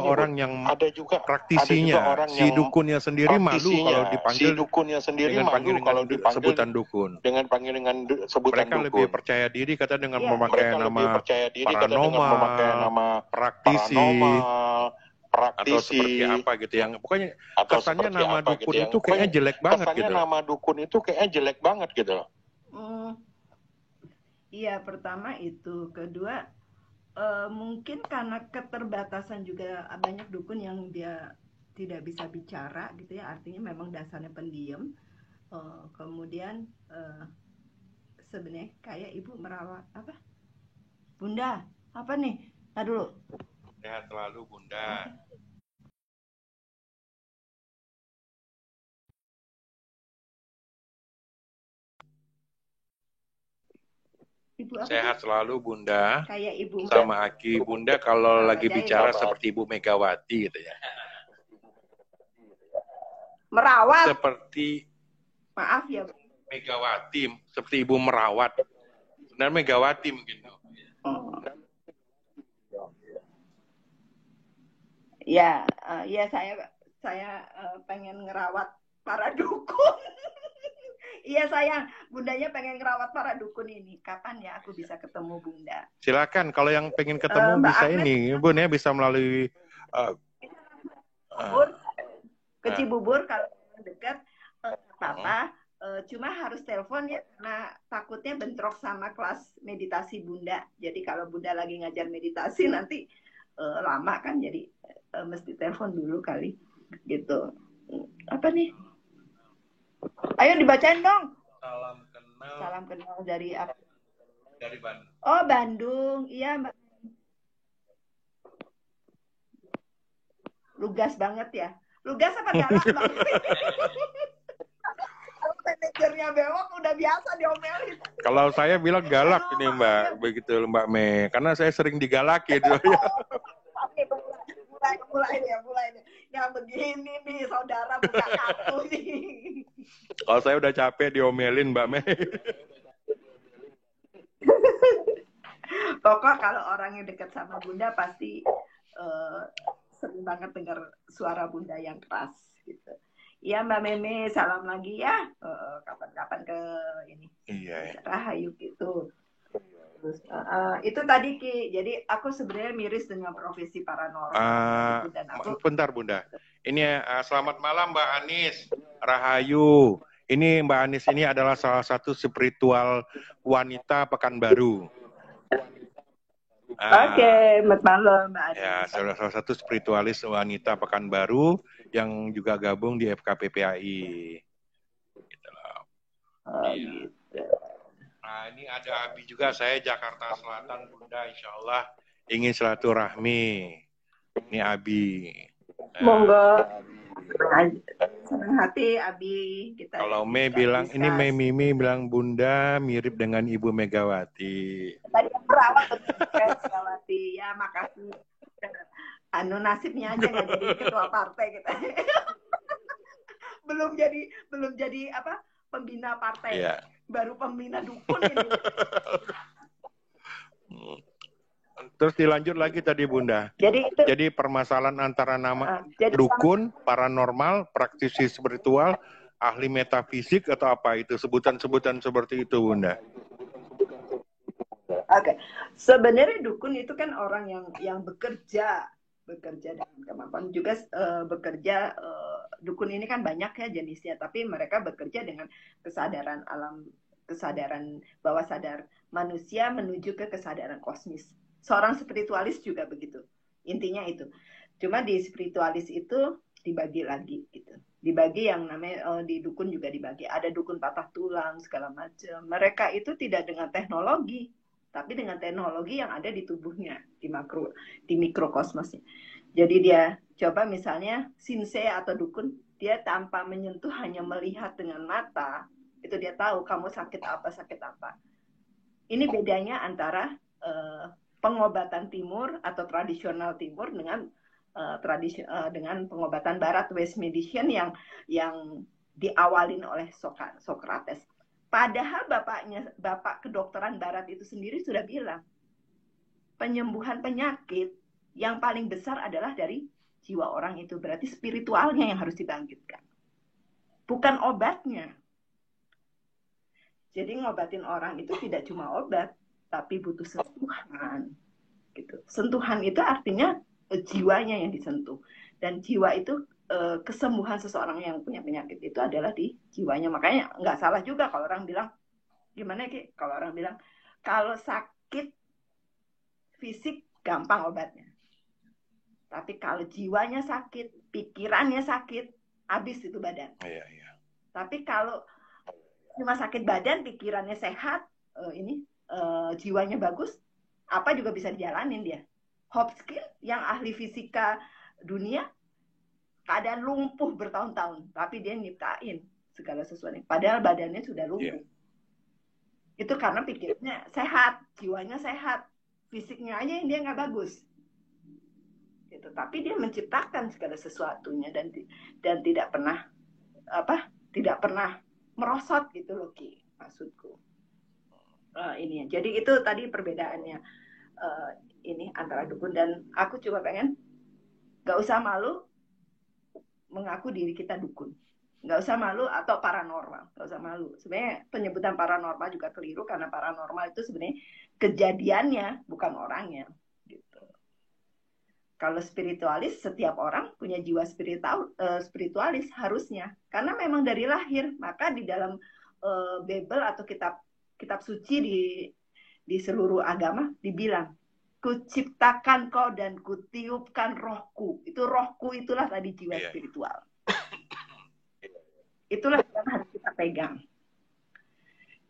orang yang praktisinya, si dukunnya sendiri malu kalau dipanggil dengan panggilan sebutan dukun. Dengan panggilan sebutan Mereka dukun. lebih percaya diri kata dengan memakai Mereka nama lebih percaya diri dengan memakai nama praktisi, atau praktisi seperti apa gitu yang pokoknya atau kesannya seperti nama apa dukun gitu, itu kayaknya jelek banget kesannya gitu. nama dukun itu kayaknya jelek banget gitu loh. Iya, pertama itu, kedua mungkin karena keterbatasan juga banyak dukun yang dia tidak bisa bicara gitu ya, artinya memang dasarnya pendiam. Kemudian sebenarnya kayak ibu merawat apa? Bunda, apa nih? Nah dulu. Sehat selalu Bunda. Ibu apa? Sehat selalu Bunda. Kayak ibu Sama Aki Bunda kalau lagi bicara seperti Ibu Megawati gitu ya. merawat. Seperti Maaf ya. Megawati, seperti Ibu merawat. Benar Megawati mungkin. Ya, saya pengen ngerawat para dukun. Iya sayang, bundanya pengen ngerawat para dukun ini. Kapan ya aku bisa ketemu bunda? Silakan, kalau yang pengen ketemu Mbak bisa Agnes, ini, Bun ya, bisa melalui ke Cibubur kalau dekat apa-apa. Cuma harus telepon ya, karena takutnya bentrok sama kelas meditasi bunda. Jadi kalau bunda lagi ngajar meditasi nanti lama kan, jadi mesti telepon dulu kali, gitu. Apa nih? Ayo dibacain dong. Salam kenal dari apa? Dari Bandung. Oh Bandung, iya Mbak. Lugas banget ya. Lugas apa galak Mbak? Manajernya bewok udah biasa diomelin. Kalau saya bilang galak ini Mbak, begitu Mbak Mei, karena saya sering digalakin. Mulai nih. Yang begini nih saudara buka kartu nih. Kalau saya udah capek diomelin Mbak Mei. Pokok kalau orang yang dekat sama Bunda pasti sering banget dengar suara Bunda yang keras gitu. Iya Mbak Meme, salam lagi ya. Kapan-kapan ke ini. Iya. Rahayu gitu. Terus, itu tadi Ki. Jadi aku sebenarnya miris dengan profesi paranormal. Gitu, dan aku Bentar Bunda. Ini selamat malam Mbak Anis, Rahayu. Ini Mbak Anis ini adalah salah satu spiritual wanita Pekanbaru. Oke, selamat malam Mbak Anis. Ya, salah satu spiritualis wanita Pekanbaru yang juga gabung di FKPPAI. Gitu loh. Gitu. Nah, ini ada Abi juga, saya Jakarta Selatan, Bunda, insya Allah ingin silaturahmi. Ini Abi. Monggo. Senang hati Abi. Kita kalau Mei bilang, ini Mei Mimi bilang Bunda mirip dengan Ibu Megawati. Tadi perawat Megawati. Ya, makasih. Nasibnya aja nggak jadi ketua partai kita. belum jadi apa? Pembina partai. Iya. Baru pembina dukun ini. Terus dilanjut lagi tadi Bunda. Jadi permasalahan antara nama dukun, paranormal, praktisi spiritual, ahli metafisik atau apa itu? Sebutan-sebutan seperti itu Bunda. Oke. Sebenarnya dukun itu kan orang yang bekerja dengan kemampuan juga bekerja. Dukun ini kan banyak ya jenisnya, tapi mereka bekerja dengan kesadaran alam, kesadaran bawah sadar manusia menuju ke kesadaran kosmis. Seorang spiritualis juga begitu. Intinya itu. Cuma di spiritualis itu dibagi lagi gitu. Dibagi yang namanya di dukun juga dibagi. Ada dukun patah tulang segala macam. Mereka itu tidak dengan teknologi, tapi dengan teknologi yang ada di tubuhnya, di mikrokosmosnya. Jadi dia coba misalnya sinse atau dukun, dia tanpa menyentuh hanya melihat dengan mata, itu dia tahu kamu sakit apa. Ini bedanya antara pengobatan timur atau tradisional timur dengan dengan pengobatan barat, West medicine yang diawalin oleh Socrates. Padahal bapak kedokteran barat itu sendiri sudah bilang penyembuhan penyakit yang paling besar adalah dari jiwa orang itu. Berarti spiritualnya yang harus dibangkitkan, bukan obatnya. Jadi ngobatin orang itu tidak cuma obat, tapi butuh sentuhan. Gitu. Sentuhan itu artinya jiwanya yang disentuh. Dan jiwa itu kesembuhan seseorang yang punya penyakit itu adalah di jiwanya. Makanya nggak salah juga kalau orang bilang, gimana Ki? Kalau orang bilang, kalau sakit fisik gampang obatnya. Tapi kalau jiwanya sakit, pikirannya sakit, habis itu badan. Iya. Tapi kalau cuma sakit badan, pikirannya sehat, jiwanya bagus, apa juga bisa dijalanin dia. Hopkins yang ahli fisika dunia, keadaan lumpuh bertahun-tahun, tapi dia nyiptain segala sesuatu. Padahal badannya sudah lumpuh. Yeah. Itu karena pikirannya sehat, jiwanya sehat, fisiknya aja yang dia nggak bagus. Gitu. Tapi dia menciptakan segala sesuatunya dan tidak pernah merosot gitu loh Ki, maksudku. Ini. Jadi itu tadi perbedaannya ini antara dukun, dan aku cuma pengen nggak usah malu mengaku diri kita dukun, nggak usah malu, atau paranormal, nggak usah malu. Sebenarnya penyebutan paranormal juga keliru karena paranormal itu sebenarnya kejadiannya bukan orangnya. Gitu. Kalau spiritualis, setiap orang punya jiwa spiritualis harusnya, karena memang dari lahir. Maka di dalam Bible atau kitab suci di seluruh agama dibilang, kuciptakan kau dan kutiupkan rohku. Itu rohku, itulah tadi jiwa spiritual. Itulah yang harus kita pegang.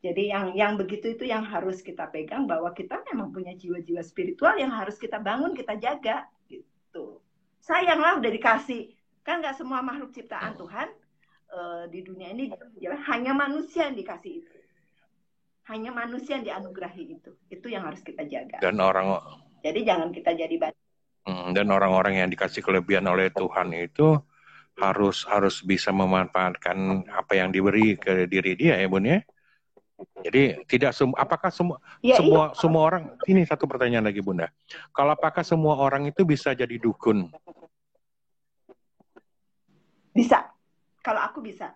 Jadi yang begitu itu yang harus kita pegang, bahwa kita memang punya jiwa-jiwa spiritual yang harus kita bangun, kita jaga. Gitu. Sayanglah udah dikasih. Kan nggak semua makhluk ciptaan Tuhan di dunia ini hanya manusia yang dikasih itu. Hanya manusia yang dianugerahi itu. Itu yang harus kita jaga. Jadi jangan kita jadi dan orang-orang yang dikasih kelebihan oleh Tuhan itu harus bisa memanfaatkan apa yang diberi ke diri dia ya Bun ya. Jadi tidak semua, apakah semua Ya iya, semua orang, ini satu pertanyaan lagi Bunda. Kalau apakah semua orang itu bisa jadi dukun? bisa. Kalau aku bisa.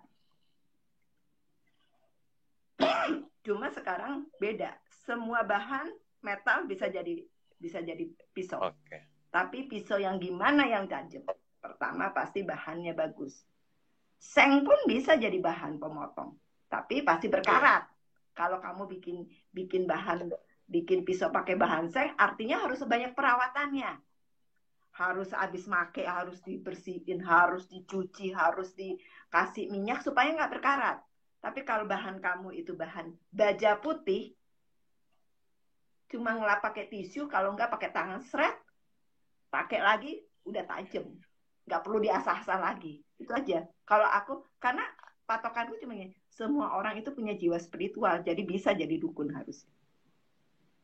Cuma sekarang beda. Semua bahan metal bisa jadi pisau. Oke. Tapi pisau yang gimana yang tajam? Pertama pasti bahannya bagus. Seng pun bisa jadi bahan pemotong, tapi pasti berkarat. Kalau kamu bikin pisau pakai bahan seng, artinya harus sebanyak perawatannya. Harus habis make, harus dibersihin, harus dicuci, harus dikasih minyak supaya nggak berkarat. Tapi kalau bahan kamu itu bahan baja putih, cuma ngelap pakai tisu, kalau nggak pakai tangan seret, pakai lagi, udah tajam. Nggak perlu diasah-asah lagi. Itu aja. Kalau aku, karena patokanku cuma gini, semua orang itu punya jiwa spiritual, jadi bisa jadi dukun harus.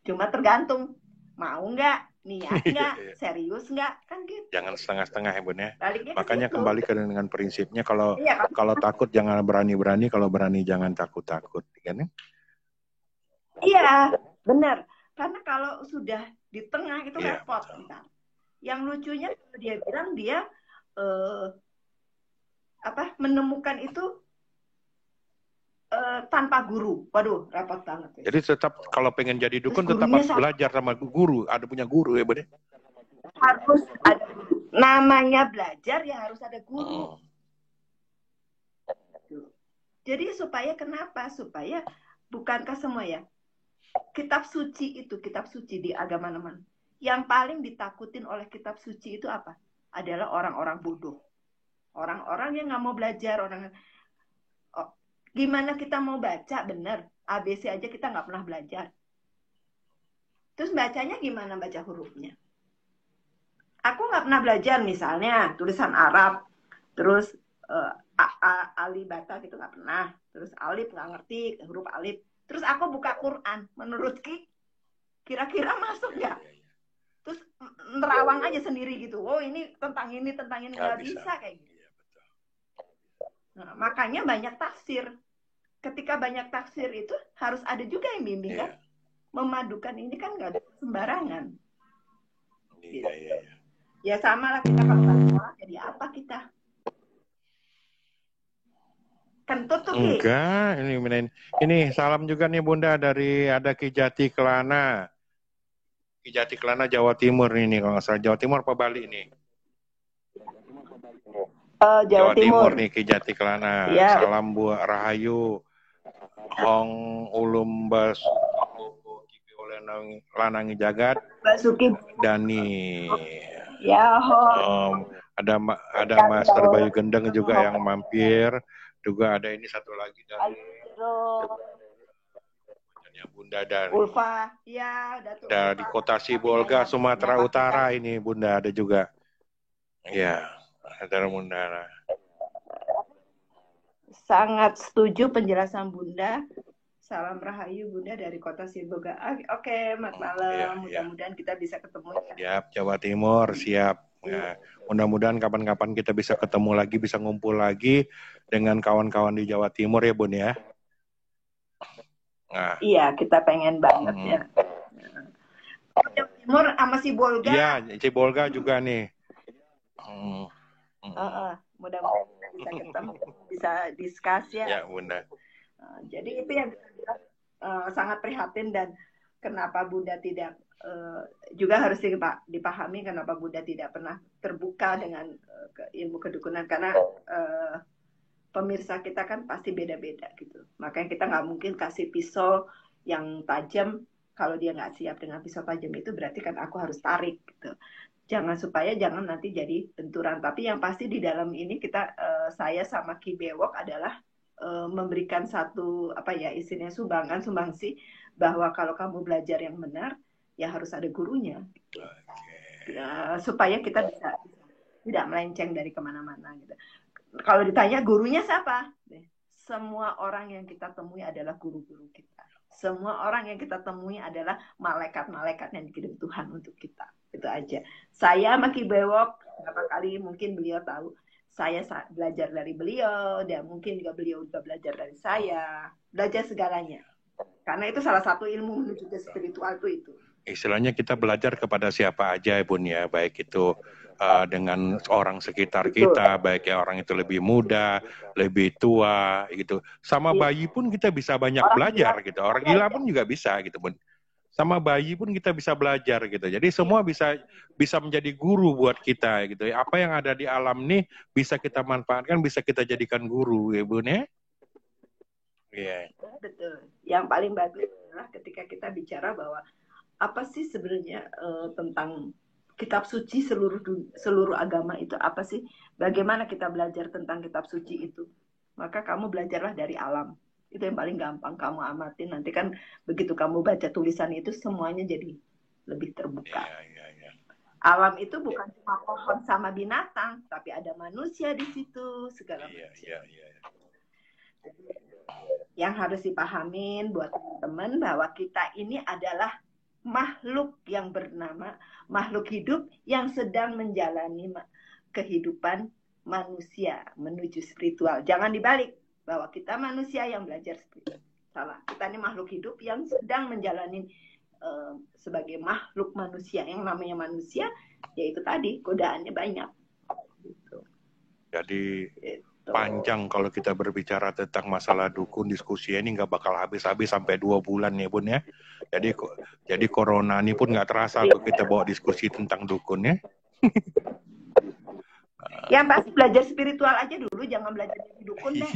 Cuma tergantung, mau nggak, niat nggak, serius nggak, kan gitu. Jangan setengah-setengah ya Bun ya. Baliknya Makanya situ. kembali ke dengan prinsipnya, kalau Iya, kalau takut jangan berani-berani, kalau berani jangan takut-takut, kan? Iya, benar. Karena kalau sudah di tengah itu Iya, repot. betul. Ntar. Yang lucunya dia bilang dia menemukan itu tanpa guru. Waduh, repot banget. Ya. Jadi tetap kalau pengen jadi dukun Terus tetap gurunya harus belajar sama guru, ada punya guru ya Bun ya. harus ada guru. Namanya belajar ya harus ada guru. Jadi supaya kenapa? Supaya bukankah semua ya? Kitab suci di agama mana? Yang paling ditakutin oleh kitab suci itu apa? Adalah orang-orang bodoh. Orang-orang yang nggak mau belajar, gimana kita mau baca bener? ABC aja kita nggak pernah belajar. Terus bacanya gimana baca hurufnya? Aku nggak pernah belajar misalnya tulisan Arab, terus alif bata gitu nggak pernah, terus alif nggak ngerti huruf alif, terus aku buka Quran, menurut kira-kira masuk nggak? Terus nerawang aja sendiri gitu, oh ini tentang ini nggak bisa kayak gitu. Nah, makanya banyak tafsir. Ketika banyak tafsir itu harus ada juga yang bimbing kan, memadukan ini kan nggak sembarangan. Gitu. Ya sama lah kita kalau nggak sekolah jadi apa kita? Kentut tuh Ki. Enggak, ini salam juga nih Bunda dari ada Ki Jati Kelana. Ki Jati Kelana Jawa Timur ini kalau nggak salah. Jawa Timur apa Bali nih? Jawa Timur nih Ki Jati Kelana. Ya. Salam buat Rahayu. Hong Ulum Bas Lanangi Jagat. Basuki Dani. Ya, ada Master Bayu Gendeng juga yang mampir. Juga ada ini satu lagi dari Bunda dari Ulfa, ya, dari Kota Sibolga, Sumatera Utara ini Bunda ada juga. Ya, ada Bunda. Sangat setuju penjelasan Bunda. Salam Rahayu Bunda dari Kota Sibolga. Oke, selamat malam. Mudah-mudahan kita bisa ketemu. Siap, Jawa Timur, siap. Ya, mudah-mudahan kapan-kapan kita bisa ketemu lagi, bisa ngumpul lagi dengan kawan-kawan di Jawa Timur ya Bun ya. Nah. Iya, kita pengen banget ya. Jawa Timur sama Sibolga. Iya, Sibolga juga nih. Mudah-mudahan bisa ketemu, bisa diskusi ya. Ya, Bunda. Jadi itu yang sangat prihatin dan kenapa Bunda tidak juga harus dipahami kenapa Bunda tidak pernah terbuka dengan ilmu kedukunan karena pemirsa kita kan pasti beda-beda gitu. Makanya kita nggak mungkin kasih pisau yang tajam kalau dia nggak siap dengan pisau tajam itu berarti kan aku harus tarik gitu. Jangan nanti jadi benturan. Tapi yang pasti di dalam ini saya sama Ki Bewok adalah memberikan satu istilahnya sumbangsi bahwa kalau kamu belajar yang benar ya harus ada gurunya supaya kita bisa tidak melenceng dari kemana-mana gitu. Kalau ditanya gurunya siapa? Semua orang yang kita temui adalah guru-guru kita. Semua orang yang kita temui adalah malaikat-malaikat yang dikirim Tuhan untuk kita. Itu aja. Saya sama Ki Bewok berapa kali mungkin beliau tahu saya belajar dari beliau dan mungkin juga beliau juga belajar dari saya. Belajar segalanya. Karena itu salah satu ilmu menuju ke spiritual itu. Istilahnya kita belajar kepada siapa aja ya Bun ya, baik itu dengan orang sekitar kita, baik ya orang itu lebih muda, lebih tua gitu. Sama bayi pun kita bisa banyak belajar gitu. Orang gila pun juga bisa gitu Bun. Sama bayi pun kita bisa belajar gitu. Jadi semua bisa menjadi guru buat kita gitu. Apa yang ada di alam nih bisa kita manfaatkan, bisa kita jadikan guru ya Bun ya. Iya. Yeah. Betul. Yang paling bagus adalah ketika kita bicara bahwa apa sih sebenarnya tentang kitab suci seluruh agama itu apa sih? Bagaimana kita belajar tentang kitab suci itu? Maka kamu belajarlah dari alam. Itu yang paling gampang kamu amatin. Nanti kan begitu kamu baca tulisan itu semuanya jadi lebih terbuka. Yeah. Alam itu bukan cuma pohon sama binatang, tapi ada manusia di situ segala macam. Yang harus dipahamin buat teman-teman bahwa kita ini adalah makhluk yang bernama makhluk hidup yang sedang menjalani kehidupan manusia menuju spiritual. Jangan dibalik bahwa kita manusia yang belajar spiritual. Salah. Kita ini makhluk hidup yang sedang menjalani sebagai makhluk manusia. Yang namanya manusia, yaitu tadi godaannya banyak. Gitu. Jadi panjang kalau kita berbicara tentang masalah dukun, diskusi ini nggak bakal habis-habis sampai 2 bulan ya Bun ya. Jadi corona ini pun nggak terasa tuh kita bawa diskusi tentang dukun ya. Yang pasti belajar spiritual aja dulu, jangan belajar jadi dukun deh.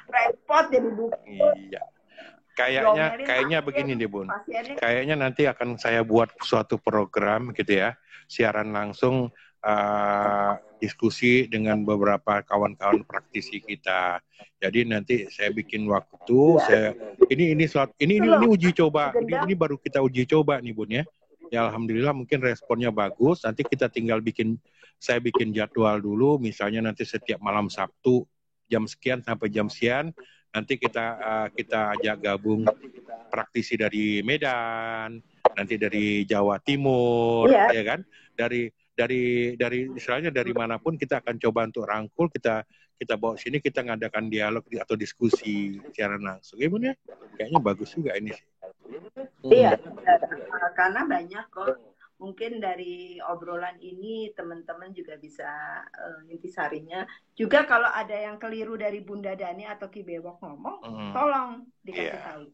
Repot jadi dukun. Iya. Kayaknya begini deh Bun. Kayaknya nanti akan saya buat suatu program gitu ya, siaran langsung diskusi dengan beberapa kawan-kawan praktisi kita. Jadi nanti saya bikin waktu, ini uji coba, ini baru kita uji coba nih Bun ya. Ya alhamdulillah mungkin responnya bagus. Nanti kita tinggal saya bikin jadwal dulu, misalnya nanti setiap malam Sabtu jam sekian sampai jam sekian. Nanti kita ajak gabung praktisi dari Medan, nanti dari Jawa Timur, ya kan? Dari istilahnya dari manapun kita akan coba untuk rangkul, kita bawa sini, kita ngadakan dialog atau diskusi secara langsung. Ya Bun ya? Kayaknya bagus juga ini. Iya, karena banyak kok. Mungkin dari obrolan ini teman-teman juga bisa intisarinya. Juga kalau ada yang keliru dari Bunda Dani atau Ki Bewok ngomong, tolong dikasih tahu.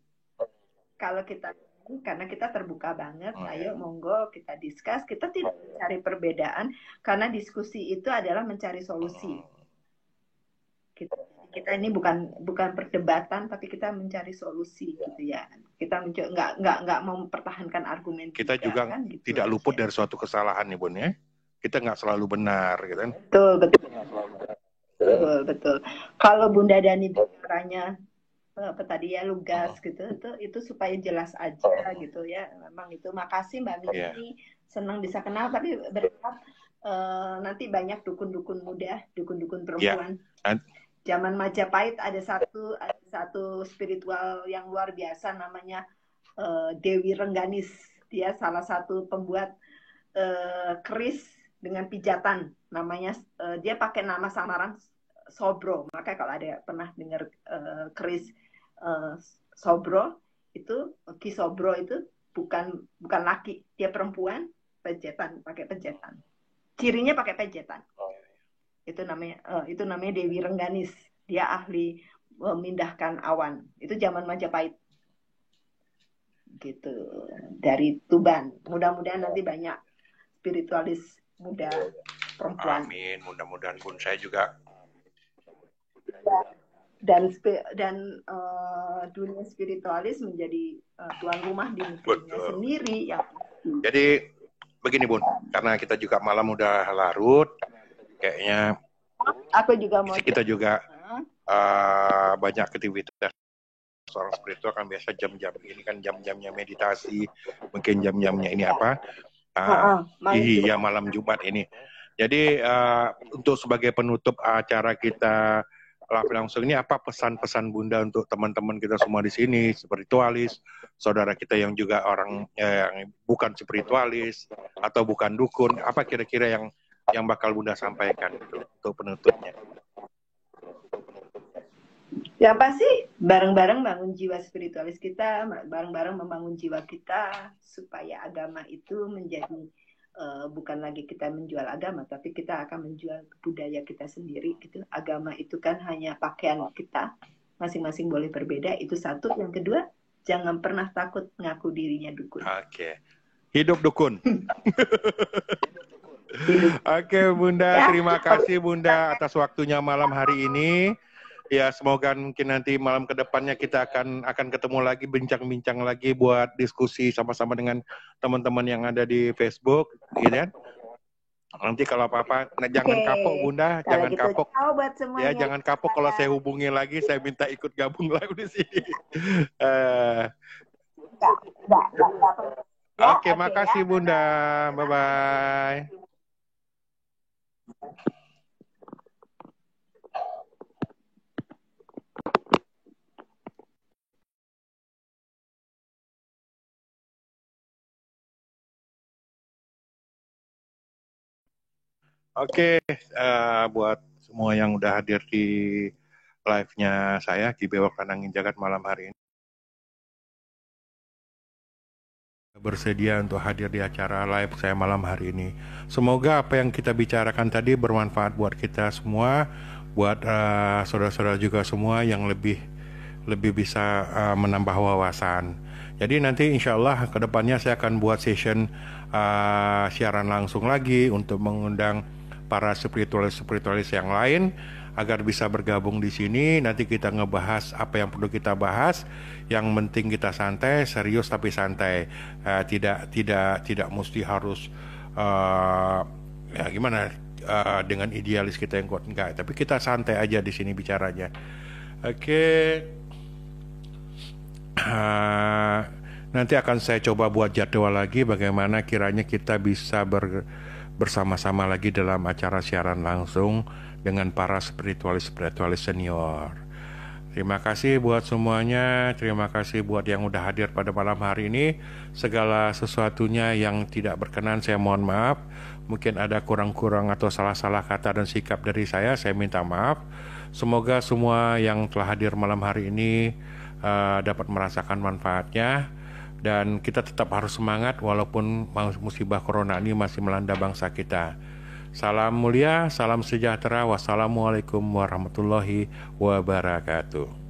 Kalau kita, karena kita terbuka banget, ayo monggo kita discuss. Kita tidak mencari perbedaan, karena diskusi itu adalah mencari solusi. Kita ini bukan perdebatan, tapi kita mencari solusi gitu ya. Kita nggak mau mempertahankan argumen kita juga kan, gitu tidak luput dari suatu kesalahan nih Bun ya. Kita nggak selalu benar gitu kan. Betul. Kalau Bunda Dani bicaranya apa tadi ya lugas gitu, itu supaya jelas aja gitu ya. Memang itu. Makasih Mbak Mimi, senang bisa kenal, tapi berharap nanti banyak dukun-dukun muda, dukun-dukun perempuan. Zaman Majapahit ada satu spiritual yang luar biasa namanya Dewi Rengganis. Dia salah satu pembuat keris dengan pijatan. Namanya dia pakai nama samaran Sobro. Maka kalau ada pernah dengar keris Sobro itu, Ki Sobro itu bukan laki, dia perempuan, pakai pejetan. Cirinya pakai pejetan. Itu namanya Dewi Rengganis. Dia ahli memindahkan awan. Itu zaman Majapahit. Gitu. Dari Tuban. Mudah-mudahan nanti banyak spiritualis muda perempuan. Amin. Mudah-mudahan pun saya juga. Dan dunia spiritualis menjadi tuan rumah di negerinya sendiri. Jadi begini Bun, karena kita juga malam udah larut, kayaknya kita juga banyak aktivitas seorang spiritual kan biasa jam-jam ini kan jam-jamnya meditasi, mungkin jam-jamnya ini apa malam Jumat ini. Jadi untuk sebagai penutup acara kita live langsung ini, apa pesan-pesan Bunda untuk teman-teman kita semua di sini, spiritualis, saudara kita yang juga orang yang bukan spiritualis atau bukan dukun, apa kira-kira yang bakal Bunda sampaikan untuk penutupnya? Yang pasti bareng-bareng bangun jiwa spiritualis kita, bareng-bareng membangun jiwa kita supaya agama itu menjadi bukan lagi kita menjual agama, tapi kita akan menjual budaya kita sendiri gitu. Agama itu kan hanya pakaian kita, masing-masing boleh berbeda, itu satu. Yang kedua, jangan pernah takut ngaku dirinya dukun. Oke. Hidup dukun. Oke, Bunda, terima kasih Bunda atas waktunya malam hari ini. Ya, semoga mungkin nanti malam kedepannya kita akan ketemu lagi, bincang-bincang lagi buat diskusi sama-sama dengan teman-teman yang ada di Facebook, gitu kan? Nanti kalau apa-apa, jangan kapok Bunda, kalau jangan gitu, kapok. ciao buat semuanya. Ya, jangan kapok kalau saya hubungi lagi, saya minta ikut gabung lagi di sini. Oke, makasih Bunda. Bye-bye. Oke, buat semua yang udah hadir di live-nya saya, Ki Bewok Kanangin Jagat malam hari ini. Bersedia untuk hadir di acara live saya malam hari ini. Semoga apa yang kita bicarakan tadi bermanfaat buat kita semua, buat saudara-saudara juga semua yang lebih bisa menambah wawasan. Jadi nanti insya Allah kedepannya saya akan buat session siaran langsung lagi untuk mengundang para spiritualis yang lain agar bisa bergabung di sini. Nanti kita ngebahas apa yang perlu kita bahas. Yang penting kita santai, serius tapi santai. Tidak mesti harus ya gimana dengan idealis kita yang kuat, enggak. Tapi kita santai aja di sini bicaranya. Oke. Nanti akan saya coba buat jadwal lagi bagaimana kiranya kita bisa bersama-sama lagi dalam acara siaran langsung dengan para spiritualis senior. Terima kasih buat semuanya, terima kasih buat yang udah hadir pada malam hari ini. Segala sesuatunya yang tidak berkenan saya mohon maaf. Mungkin ada kurang-kurang atau salah-salah kata dan sikap dari saya minta maaf. Semoga semua yang telah hadir malam hari ini dapat merasakan manfaatnya. Dan kita tetap harus semangat walaupun musibah corona ini masih melanda bangsa kita. Salam mulia, salam sejahtera. Wassalamualaikum warahmatullahi wabarakatuh.